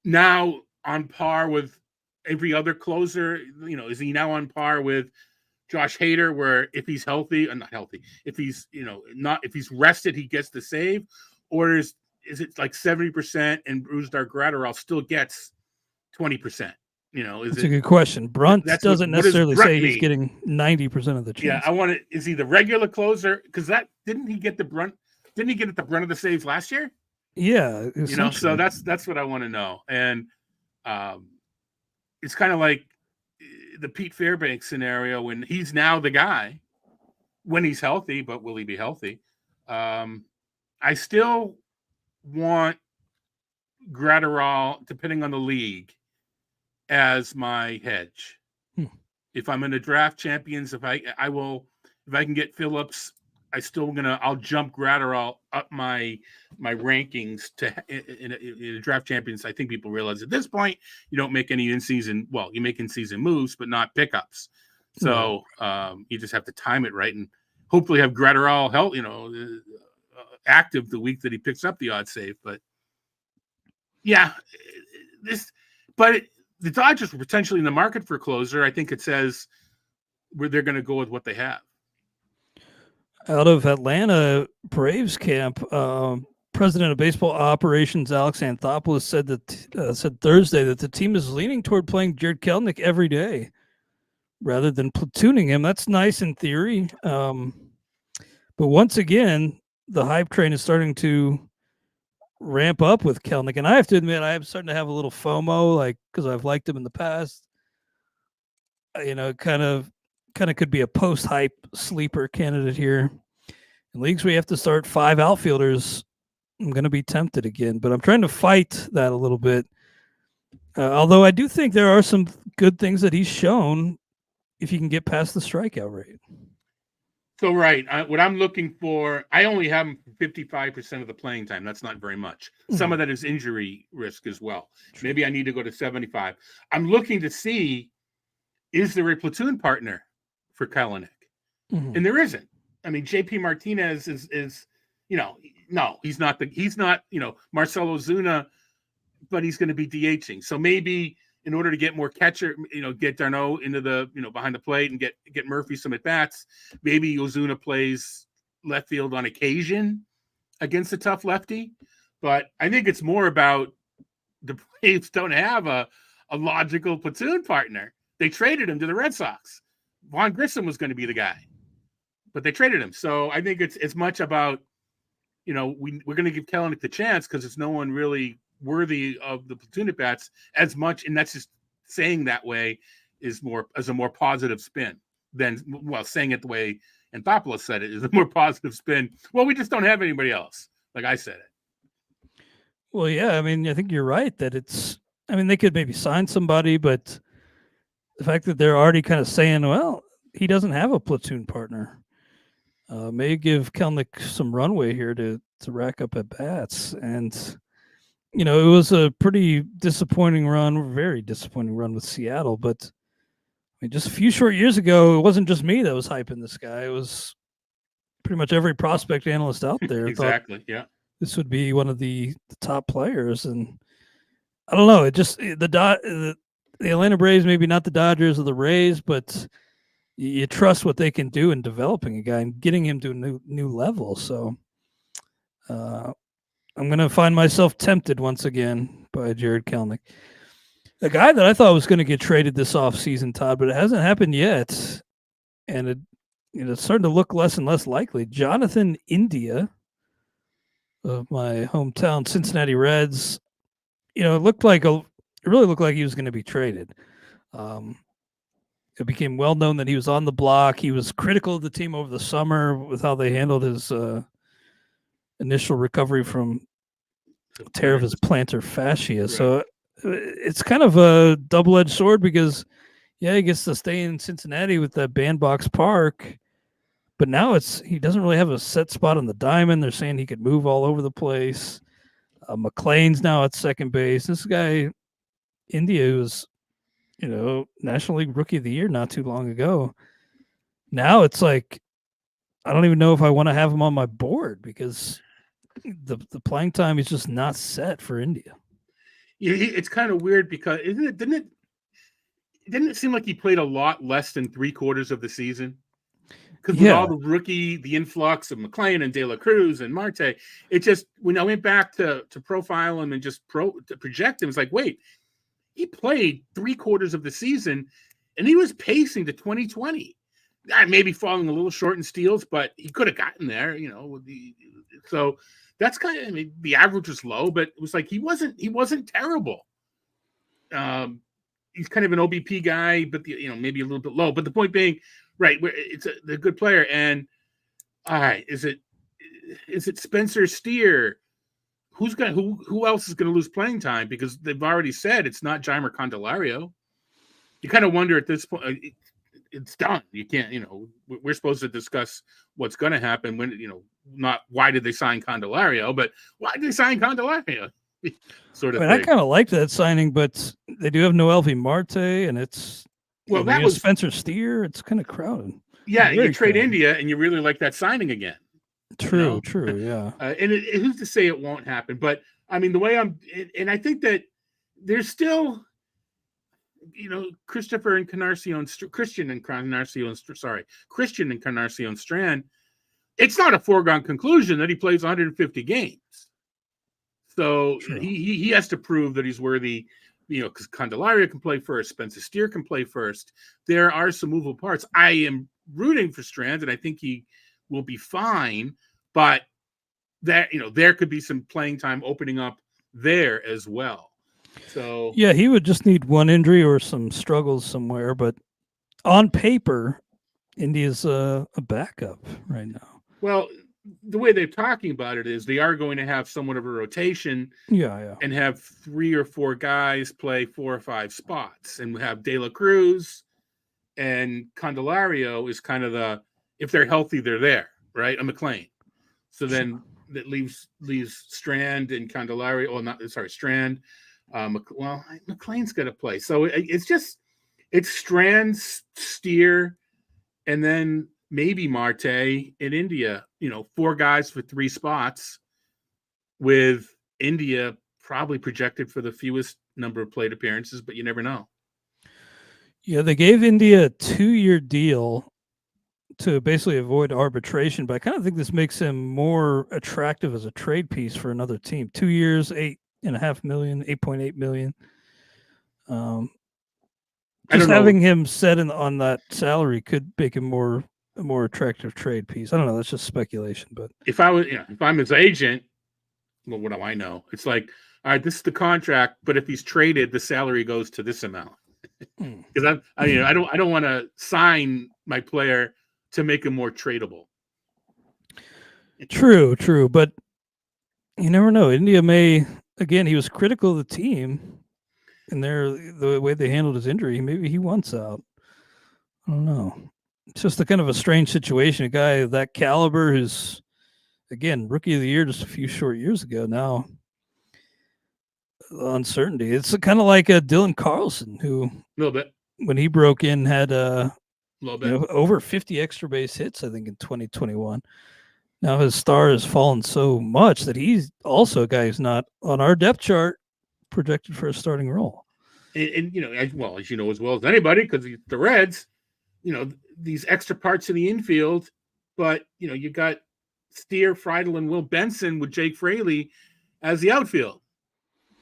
[SPEAKER 2] now on par with every other closer? You know, is he now on par with Josh Hader, where if he's healthy or not healthy, if he's, if he's rested, he gets the save? Or is it like 70% and Brusdar Graterol still gets 20%? That's
[SPEAKER 1] a good question. Brunt doesn't necessarily say he's getting 90% of the chance.
[SPEAKER 2] Yeah, is he the regular closer? Because didn't he get the brunt? Didn't he get at the brunt of the saves last year?
[SPEAKER 1] Yeah.
[SPEAKER 2] So that's what I want to know. And it's kind of like the Pete Fairbanks scenario when he's now the guy when he's healthy, but will he be healthy? I still want Graterol, depending on the league, as my hedge. If I'm in a draft champions, if I can get Phillips, I'll jump Graterol up my rankings in a draft champions. I think people realize at this point you don't make any in-season. Well, you make in-season moves, but not pickups. So you just have to time it right and hopefully have Graterol help. Active the week that he picks up the odd save. But yeah, the Dodgers were potentially in the market for a closer. I think it says where they're going to go with what they have.
[SPEAKER 1] Out of Atlanta Braves camp, president of baseball operations Alex Anthopoulos said Thursday that the team is leaning toward playing Jared Kelenic every day rather than platooning him. That's nice in theory, but once again, the hype train is starting to ramp up with Kelenic, and I have to admit I'm starting to have a little FOMO, because I've liked him in the past. Kind of could be a post-hype sleeper candidate here. In leagues where you have to start 5 outfielders, I'm going to be tempted again, but I'm trying to fight that a little bit. Although I do think there are some good things that he's shown if you can get past the strikeout rate.
[SPEAKER 2] So, right. What I'm looking for, I only have him 55% of the playing time. That's not very much. Some of that is injury risk as well. True. Maybe I need to go to 75. I'm looking to see, is there a platoon partner for Kelenic? And there isn't. I mean, JP Martinez is no, he's not Marcell Ozuna, but he's going to be DHing. So maybe in order to get more catcher, get Darno into the, behind the plate and get Murphy some at-bats, maybe Ozuna plays left field on occasion against a tough lefty. But I think it's more about the Braves don't have a logical platoon partner. They traded him to the Red Sox. Vaughn Grissom was going to be the guy, but they traded him. So I think it's much about, we're going to give Kelenic the chance because there's no one really worthy of the platoon at bats as much. And that's just saying that way is more as a more positive spin than, saying it the way Anthopoulos said it is a more positive spin. Well, we just don't have anybody else. Like I said it.
[SPEAKER 1] Well, yeah. I mean, I think you're right that they could maybe sign somebody, but the fact that they're already kind of saying, well, he doesn't have a platoon partner. May give Kelenic some runway here to rack up at bats. And, it was a pretty disappointing run, very disappointing run with Seattle. But just a few short years ago, it wasn't just me that was hyping this guy. It was pretty much every prospect analyst out there.
[SPEAKER 2] Exactly.
[SPEAKER 1] Thought
[SPEAKER 2] yeah.
[SPEAKER 1] This would be one of the top players. And I don't know. It just, the Atlanta Braves, maybe not the Dodgers or the Rays, but you trust what they can do in developing a guy and getting him to a new level. So I'm going to find myself tempted once again by Gerrit Kelenic. A guy that I thought was going to get traded this offseason, Todd, but it hasn't happened yet. And it's starting to look less and less likely. Jonathan India of my hometown Cincinnati Reds, it really looked like he was going to be traded. It became well known that he was on the block. He was critical of the team over the summer with how they handled his initial recovery from tear of his plantar fascia. Right. So it's kind of a double-edged sword because, he gets to stay in Cincinnati with that bandbox park, but now he doesn't really have a set spot on the diamond. They're saying he could move all over the place. McLean's now at second base. This guy, India, who's National League Rookie of the Year not too long ago. Now it's like I don't even know if I want to have him on my board because the playing time is just not set for India.
[SPEAKER 2] Yeah, it's kind of weird because didn't it seem like he played a lot less than 3/4 of the season? Because with all the rookie, the influx of McLean and De La Cruz and Marte, it just when I went back to profile him and just to project him, it's like, wait, he played 3/4 of the season and he was pacing to 2020. Maybe falling a little short in steals, but he could have gotten there, so that's kind of, the average was low, but it was like he wasn't terrible. He's kind of an OBP guy, but maybe a little bit low. But the point being, right, it's a good player. And all right, is it Spencer Steer? Who else is going to lose playing time? Because they've already said it's not Jeimer Candelario. You kind of wonder at this point. It's done. You can't. We're supposed to discuss what's going to happen when. Not why did they sign Candelario, but why did they sign Candelario? Sort of.
[SPEAKER 1] I kind of like that signing, but they do have Noelvi Marte, and it's
[SPEAKER 2] that was
[SPEAKER 1] Spencer Steer. It's kind of crowded.
[SPEAKER 2] Yeah, you trade India, and you really like that signing again.
[SPEAKER 1] True, yeah.
[SPEAKER 2] And who's to say it won't happen? But the way and I think that there's still, Christian and Encarnacion Strand. It's not a foregone conclusion that he plays 150 games. So he has to prove that he's worthy, because Candelario can play first, Spencer Steer can play first. There are some movable parts. I am rooting for Strand, and I think he will be fine, but that there could be some playing time opening up there as well. So
[SPEAKER 1] he would just need one injury or some struggles somewhere, but on paper, India's a backup right now.
[SPEAKER 2] Well, the way they're talking about it is they are going to have somewhat of a rotation, and have 3 or 4 guys play 4 or 5 spots, and have De La Cruz and Candelario is kind of if they're healthy, they're there, right? A McLean. So then that leaves Strand and Candelario. Oh, not sorry, Strand. McLean's got to play. So it's Strand, Steer, and then maybe Marte in India. 4 guys for 3 spots, with India probably projected for the fewest number of plate appearances, but you never know.
[SPEAKER 1] Yeah, they gave India a 2-year deal to basically avoid arbitration, but I kind of think this makes him more attractive as a trade piece for another team. 2 years, $8.5 million, $8.8 million. Just having him set on that salary could make him a more attractive trade piece. I don't know. That's just speculation, but
[SPEAKER 2] if I'm his agent, well, what do I know? It's like, all right, this is the contract, but if he's traded, the salary goes to this amount. Because I don't want to sign my player to make him more tradable.
[SPEAKER 1] True, but you never know. India may, again, he was critical of the team and the way they handled his injury. Maybe he wants out. I don't know. it's just a kind of a strange situation. A guy of that caliber who's, again, rookie of the year just a few short years ago. Now, uncertainty. It's kind of like a Dylan Carlson, who
[SPEAKER 2] a little bit
[SPEAKER 1] when he broke in had over 50 extra base hits, I think, in 2021. Now his star has fallen so much that he's also a guy who's not on our depth chart projected for a starting role.
[SPEAKER 2] And as well as anybody, because the Reds, these extra parts of the infield, but you got Steer, Friedel, and Will Benson with Jake Fraley as the outfield.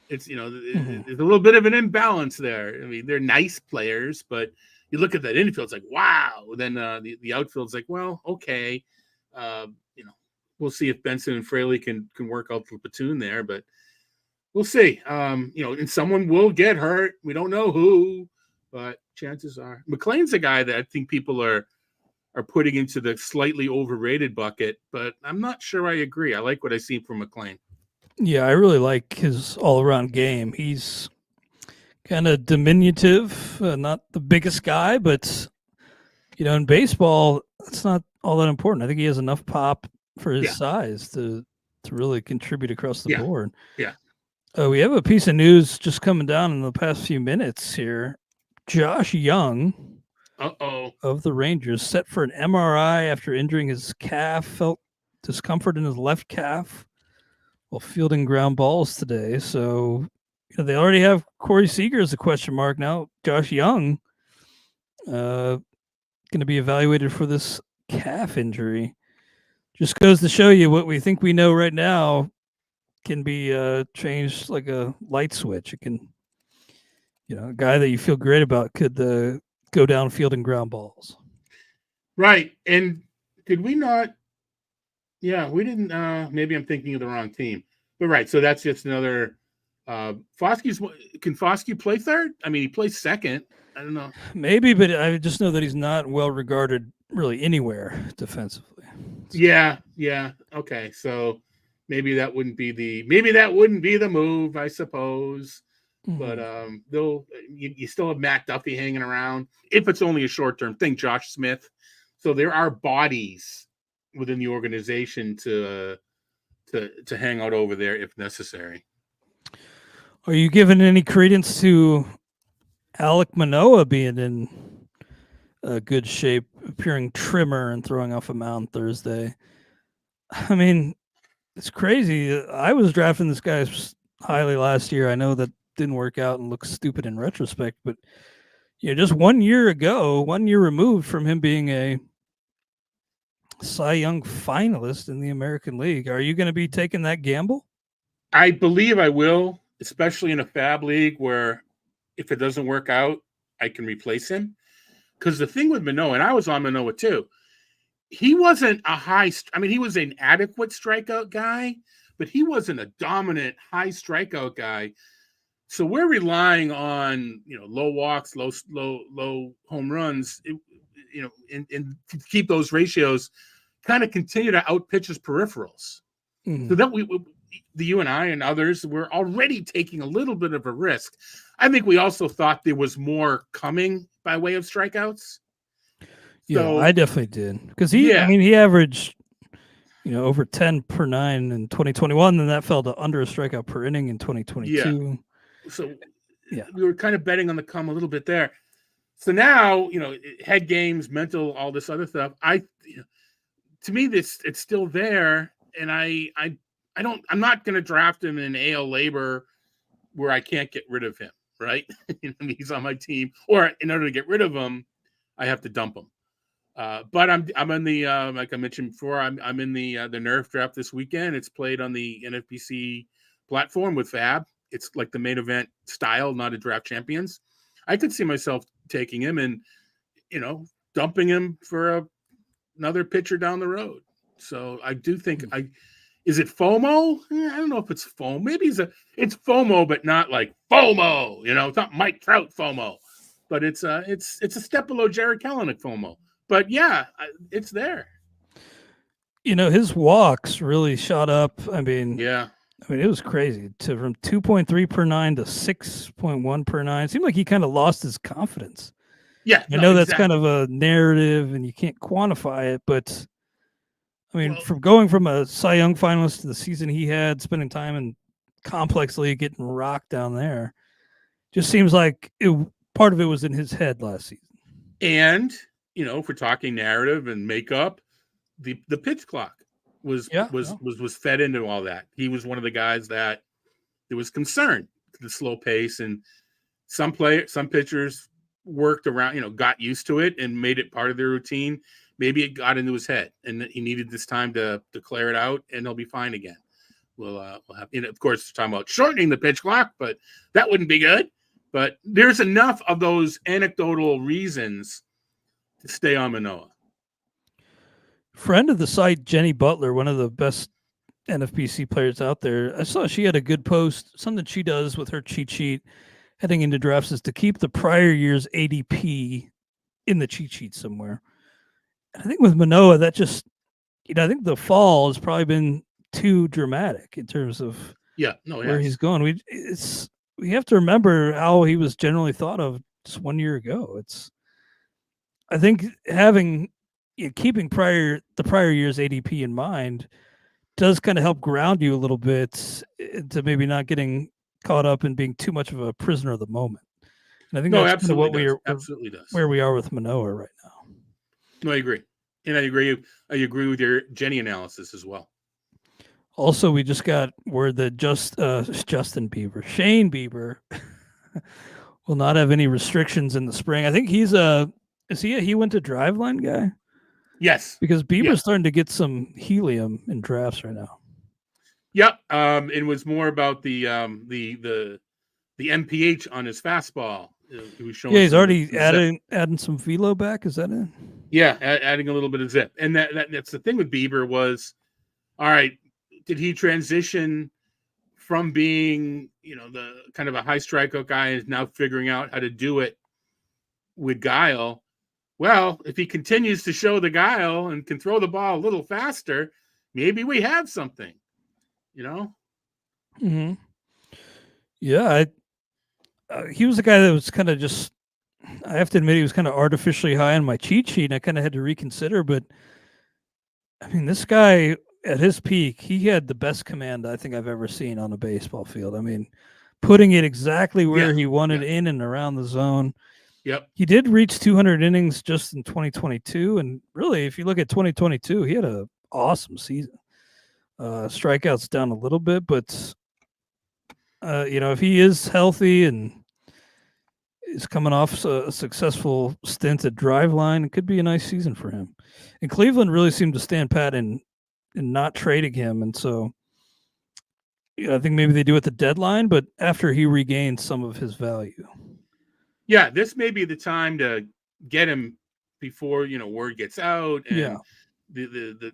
[SPEAKER 2] It's there's a little bit of an imbalance there. I mean, they're nice players, but you look at that infield, it's like, wow. Then the outfield's like, well, okay, we'll see if Benson and Fraley can work out the platoon there, but we'll see. And someone will get hurt. We don't know who, but chances are McLean's a guy that I think people are putting into the slightly overrated bucket, but I'm not sure I agree. I like what I see from McLean.
[SPEAKER 1] Yeah, I really like his all-around game. He's kind of diminutive, not the biggest guy, but in baseball, it's not all that important. I think he has enough pop for his size to really contribute across the board.
[SPEAKER 2] Yeah.
[SPEAKER 1] We have a piece of news just coming down in the past few minutes here. Josh Young of the Rangers set for an MRI after injuring his calf, felt discomfort in his left calf while fielding ground balls today. So they already have Corey Seager as a question mark. Now Josh Young going to be evaluated for this calf injury. Just goes to show you what we think we know right now can be changed like a light switch. It can, a guy that you feel great about could go down fielding ground balls. Right.
[SPEAKER 2] And did we not? Yeah, we didn't. Maybe I'm thinking of the wrong team. But right, so that's just another. Can Foskey play third? I mean, he plays second. I don't know.
[SPEAKER 1] Maybe, but I just know that he's not well regarded really anywhere defensively.
[SPEAKER 2] Yeah. Okay, so maybe that wouldn't be the move, I suppose. Mm-hmm. But you still have Matt Duffy hanging around if it's only a short term thing. Josh Smith. So there are bodies within the organization to hang out over there if necessary.
[SPEAKER 1] Are you giving any credence to Alek Manoah being in good shape, appearing trimmer and throwing off a mound Thursday? I mean, it's crazy. I was drafting this guy highly last year. I know that didn't work out and looks stupid in retrospect, but just 1 year ago, 1 year removed from him being a Cy Young finalist in the American League. Are you going to be taking that gamble?
[SPEAKER 2] I believe I will, especially in a fab league where if it doesn't work out, I can replace him. Because the thing with Manoah, and I was on Manoah too, he wasn't he was an adequate strikeout guy, but he wasn't a dominant high strikeout guy. So we're relying on, low walks, low home runs, and to keep those ratios kind of continue to outpitch his peripherals. Mm-hmm. So that you and I and others were already taking a little bit of a risk. I think we also thought there was more coming by way of strikeouts.
[SPEAKER 1] Yeah, I definitely did. Because he averaged, over 10 per 9 in 2021, and that fell to under a strikeout per inning in 2022.
[SPEAKER 2] Yeah. So we were kind of betting on the come a little bit there. So now, head games, mental, all this other stuff. To me, it's still there, and I'm not going to draft him in AL labor where I can't get rid of him. Right? He's on my team, or in order to get rid of him, I have to dump him. But I'm in the like I mentioned before, I'm in the Nerf draft this weekend. It's played on the NFBC platform with Fab. It's like the main event style, not a draft champions. I could see myself taking him and dumping him for another pitcher down the road. So I do think is it FOMO? I don't know if it's FOMO. Maybe it's FOMO, but not like FOMO. It's not Mike Trout FOMO, but it's a step below Jarred Kelenic FOMO. But yeah, it's there.
[SPEAKER 1] His walks really shot up. I mean, it was crazy from 2.3 per 9 to 6.1 per 9. It seemed like he kind of lost his confidence
[SPEAKER 2] Yeah,
[SPEAKER 1] I know that's kind of a narrative and you can't quantify it, but I mean, from going from a Cy Young finalist to the season he had, spending time in complex league, getting rocked down there, just seems like part of it was in his head last season.
[SPEAKER 2] And, if we're talking narrative and makeup, the pitch clock was fed into all that. He was one of the guys that there was concern to the slow pace, and some pitchers worked around, got used to it and made it part of their routine. Maybe it got into his head and he needed this time to clear it out, and he'll be fine again. We'll have, of course, talking about shortening the pitch clock, but that wouldn't be good. But there's enough of those anecdotal reasons to stay on Manoah.
[SPEAKER 1] Friend of the site, Jenny Butler, one of the best NFBC players out there. I saw she had a good post. Something she does with her cheat sheet heading into drafts is to keep the prior year's ADP in the cheat sheet somewhere. I think with Manoah, that just, I think the fall has probably been too dramatic in terms of where he's going. We have to remember how he was generally thought of just 1 year ago. I think keeping the prior year's ADP in mind does kind of help ground you a little bit to maybe not getting caught up in being too much of a prisoner of the moment. And I think that's kind of what where we are with Manoah right now.
[SPEAKER 2] No, I agree. And I agree with your Jenny analysis as well.
[SPEAKER 1] Also, we just got word that Shane Bieber will not have any restrictions in the spring. I think he went to Driveline guy?
[SPEAKER 2] Yes.
[SPEAKER 1] Because Bieber's starting to get some helium in drafts right now.
[SPEAKER 2] Yep. It was more about the MPH on his fastball. He was showing
[SPEAKER 1] he's already adding some velo back. Is that it?
[SPEAKER 2] Yeah, adding a little bit of zip. And that's the thing with Bieber was, all right, did he transition from being, the kind of a high strikeout guy and is now figuring out how to do it with guile? Well, if he continues to show the guile and can throw the ball a little faster, maybe we have something,
[SPEAKER 1] Mm-hmm. Yeah, he was a guy that was kind of just, I have to admit, he was kind of artificially high on my cheat sheet, and I kind of had to reconsider. But, I mean, this guy, at his peak, he had the best command I think I've ever seen on a baseball field. I mean, putting it exactly where he wanted in and around the zone.
[SPEAKER 2] Yep.
[SPEAKER 1] He did reach 200 innings just in 2022. And really, if you look at 2022, he had an awesome season. Strikeouts down a little bit, but, if he is healthy and is coming off a successful stint at Driveline, it could be a nice season for him. And Cleveland really seemed to stand pat in not trading him. And so I think maybe they do at the deadline, but after he regains some of his value.
[SPEAKER 2] Yeah, this may be the time to get him before, word gets out and the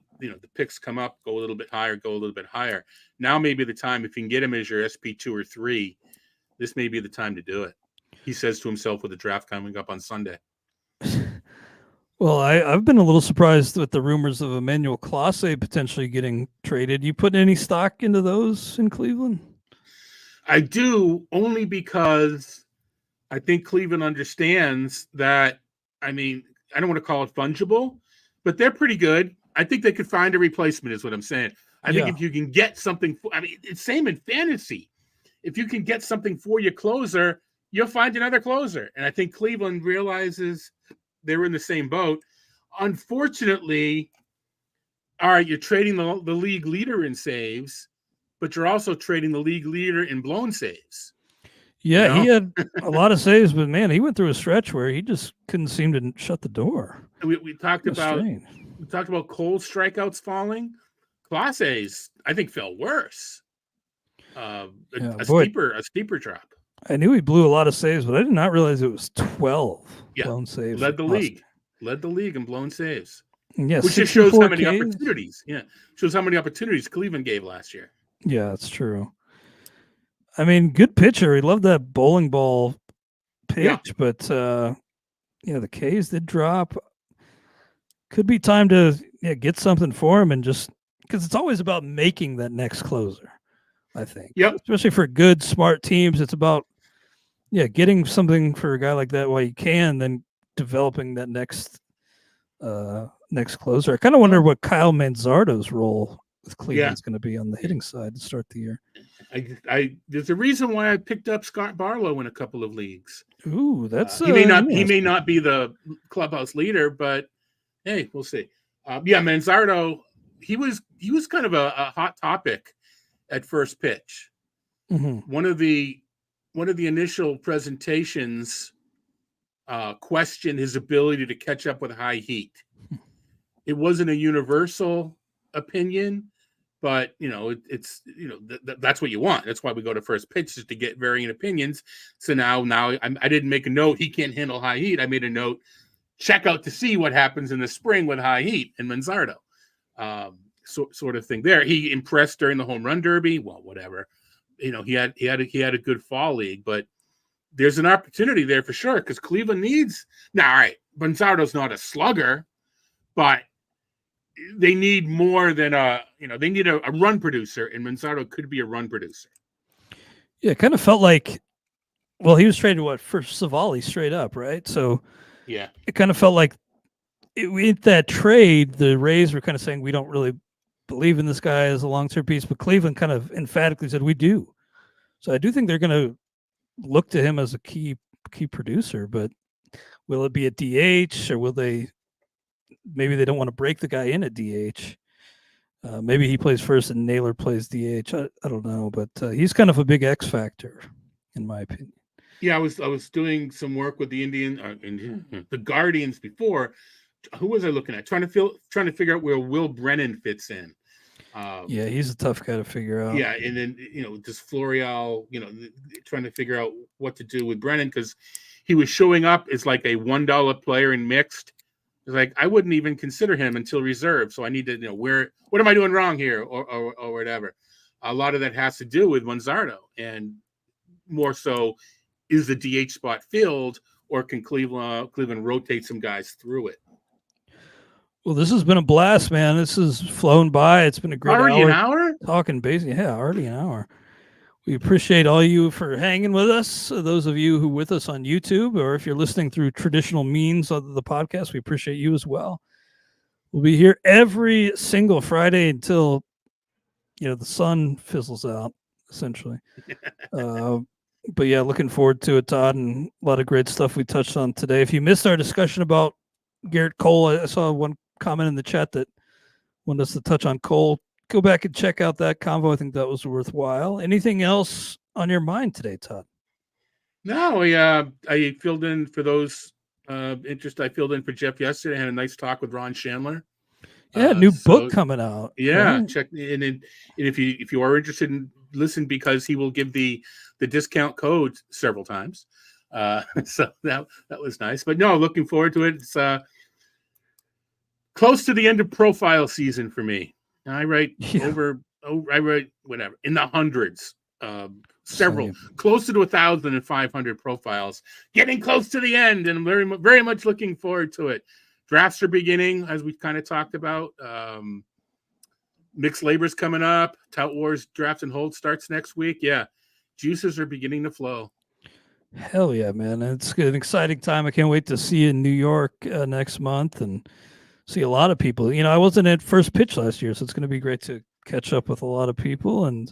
[SPEAKER 2] picks come up, go a little bit higher. Now maybe the time, if you can get him as your SP2 or 3, this may be the time to do it. He says to himself with the draft coming up on Sunday.
[SPEAKER 1] Well, I've been a little surprised with the rumors of Emmanuel Clase potentially getting traded. You put any stock into those in Cleveland?
[SPEAKER 2] I do, only because I think Cleveland understands that, I mean, I don't want to call it fungible, but they're pretty good. I think they could find a replacement is what I'm saying. I think if you can get something, it's same in fantasy. If you can get something for your closer, you'll find another closer. And I think Cleveland realizes they were in the same boat. Unfortunately, all right, you're trading the league leader in saves, but you're also trading the league leader in blown saves.
[SPEAKER 1] Yeah, he had a lot of saves, but man, he went through a stretch where he just couldn't seem to shut the door.
[SPEAKER 2] We talked about Cole's strikeouts falling. Clase's, I think, fell worse. A steeper drop.
[SPEAKER 1] I knew he blew a lot of saves, but I did not realize it was 12 blown saves.
[SPEAKER 2] Led the league in blown saves.
[SPEAKER 1] Yeah,
[SPEAKER 2] which just shows how many opportunities. Yeah, shows how many opportunities Cleveland gave last year.
[SPEAKER 1] Yeah, that's true. I mean, good pitcher. He loved that bowling ball pitch, but the K's did drop. Could be time to get something for him, and just because it's always about making that next closer. I think.
[SPEAKER 2] Yep.
[SPEAKER 1] Especially for good, smart teams, it's about getting something for a guy like that while you can, then developing that next closer. I kind of wonder what Kyle Manzardo's role with Cleveland's going to be on the hitting side to start the year.
[SPEAKER 2] There's a reason why I picked up Scott Barlow in a couple of leagues.
[SPEAKER 1] Ooh, that's
[SPEAKER 2] he may not be the clubhouse leader, but hey, we'll see. Manzardo, he was kind of a hot topic at first pitch.
[SPEAKER 1] Mm-hmm.
[SPEAKER 2] One of the initial presentations questioned his ability to catch up with high heat. It wasn't a universal opinion, but that's what you want. That's why we go to first pitch, is to get varying opinions. So now I didn't make a note he can't handle high heat. I made a note, check out to see what happens in the spring with high heat and Manzardo, sort of thing. There, he impressed during the home run derby. Well, whatever, he had a good fall league, but there's an opportunity there for sure because Cleveland needs. Now, all right, Manzardo's not a slugger, but they need more than they need a run producer, and Manzardo could be a run producer.
[SPEAKER 1] Yeah, it kind of felt like, well, he was traded for Savali straight up, right? So
[SPEAKER 2] yeah,
[SPEAKER 1] it kind of felt like with that trade, the Rays were kind of saying we don't really believe in this guy as a long-term piece, but Cleveland kind of emphatically said we do. So I do think they're going to look to him as a key producer, but will it be a DH, or will they? Maybe they don't want to break the guy in at DH. Maybe he plays first and Naylor plays DH. I don't know, but he's kind of a big X factor, in my opinion.
[SPEAKER 2] Yeah, I was doing some work with the the Guardians before. Who was I looking at? Trying to figure out where Will Brennan fits in.
[SPEAKER 1] Yeah, he's a tough guy to figure out.
[SPEAKER 2] Yeah, and then does Florial, trying to figure out what to do with Brennan because he was showing up as like a $1 player in mixed. Like I wouldn't even consider him until reserve, so I need to what am I doing wrong here or whatever. A lot of that has to do with Manzardo, and more so is the DH spot filled, or can Cleveland rotate some guys through it?
[SPEAKER 1] Well, this has been a blast, man. This has flown by. It's been a great
[SPEAKER 2] already an hour
[SPEAKER 1] talking basically. Yeah, already an hour. We appreciate all you for hanging with us. Those of you who are with us on YouTube, or if you're listening through traditional means of the podcast, we appreciate you as well. We'll be here every single Friday until the sun fizzles out, essentially. But yeah, looking forward to it, Todd, and a lot of great stuff we touched on today. If you missed our discussion about Gerrit Cole, I saw one comment in the chat that wanted us to touch on Cole. Go back and check out that convo. I think that was worthwhile. Anything else on your mind today, Todd?
[SPEAKER 2] No, I filled in for those interested. I filled in for Jeff yesterday. I had a nice talk with Ron Chandler.
[SPEAKER 1] Yeah, new book coming out.
[SPEAKER 2] Yeah, right. Check and if you are interested in listen, because he will give the discount code several times. So that was nice. But no, looking forward to it. It's close to the end of profile season for me. I write whatever in the hundreds, several, closer to 1,500 profiles, getting close to the end, and I'm very, very much looking forward to it. Drafts are beginning, as we kind of talked about. Mixed labor's coming up. Tout Wars draft and hold starts next week. Yeah, juices are beginning to flow.
[SPEAKER 1] Hell yeah, man! It's an exciting time. I can't wait to see you in New York next month and see a lot of people. I wasn't at first pitch last year, so it's going to be great to catch up with a lot of people. And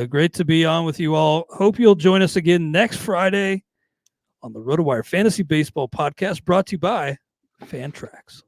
[SPEAKER 1] great to be on with you all. Hope you'll join us again next Friday on the RotoWire Fantasy Baseball Podcast, brought to you by Fantrax.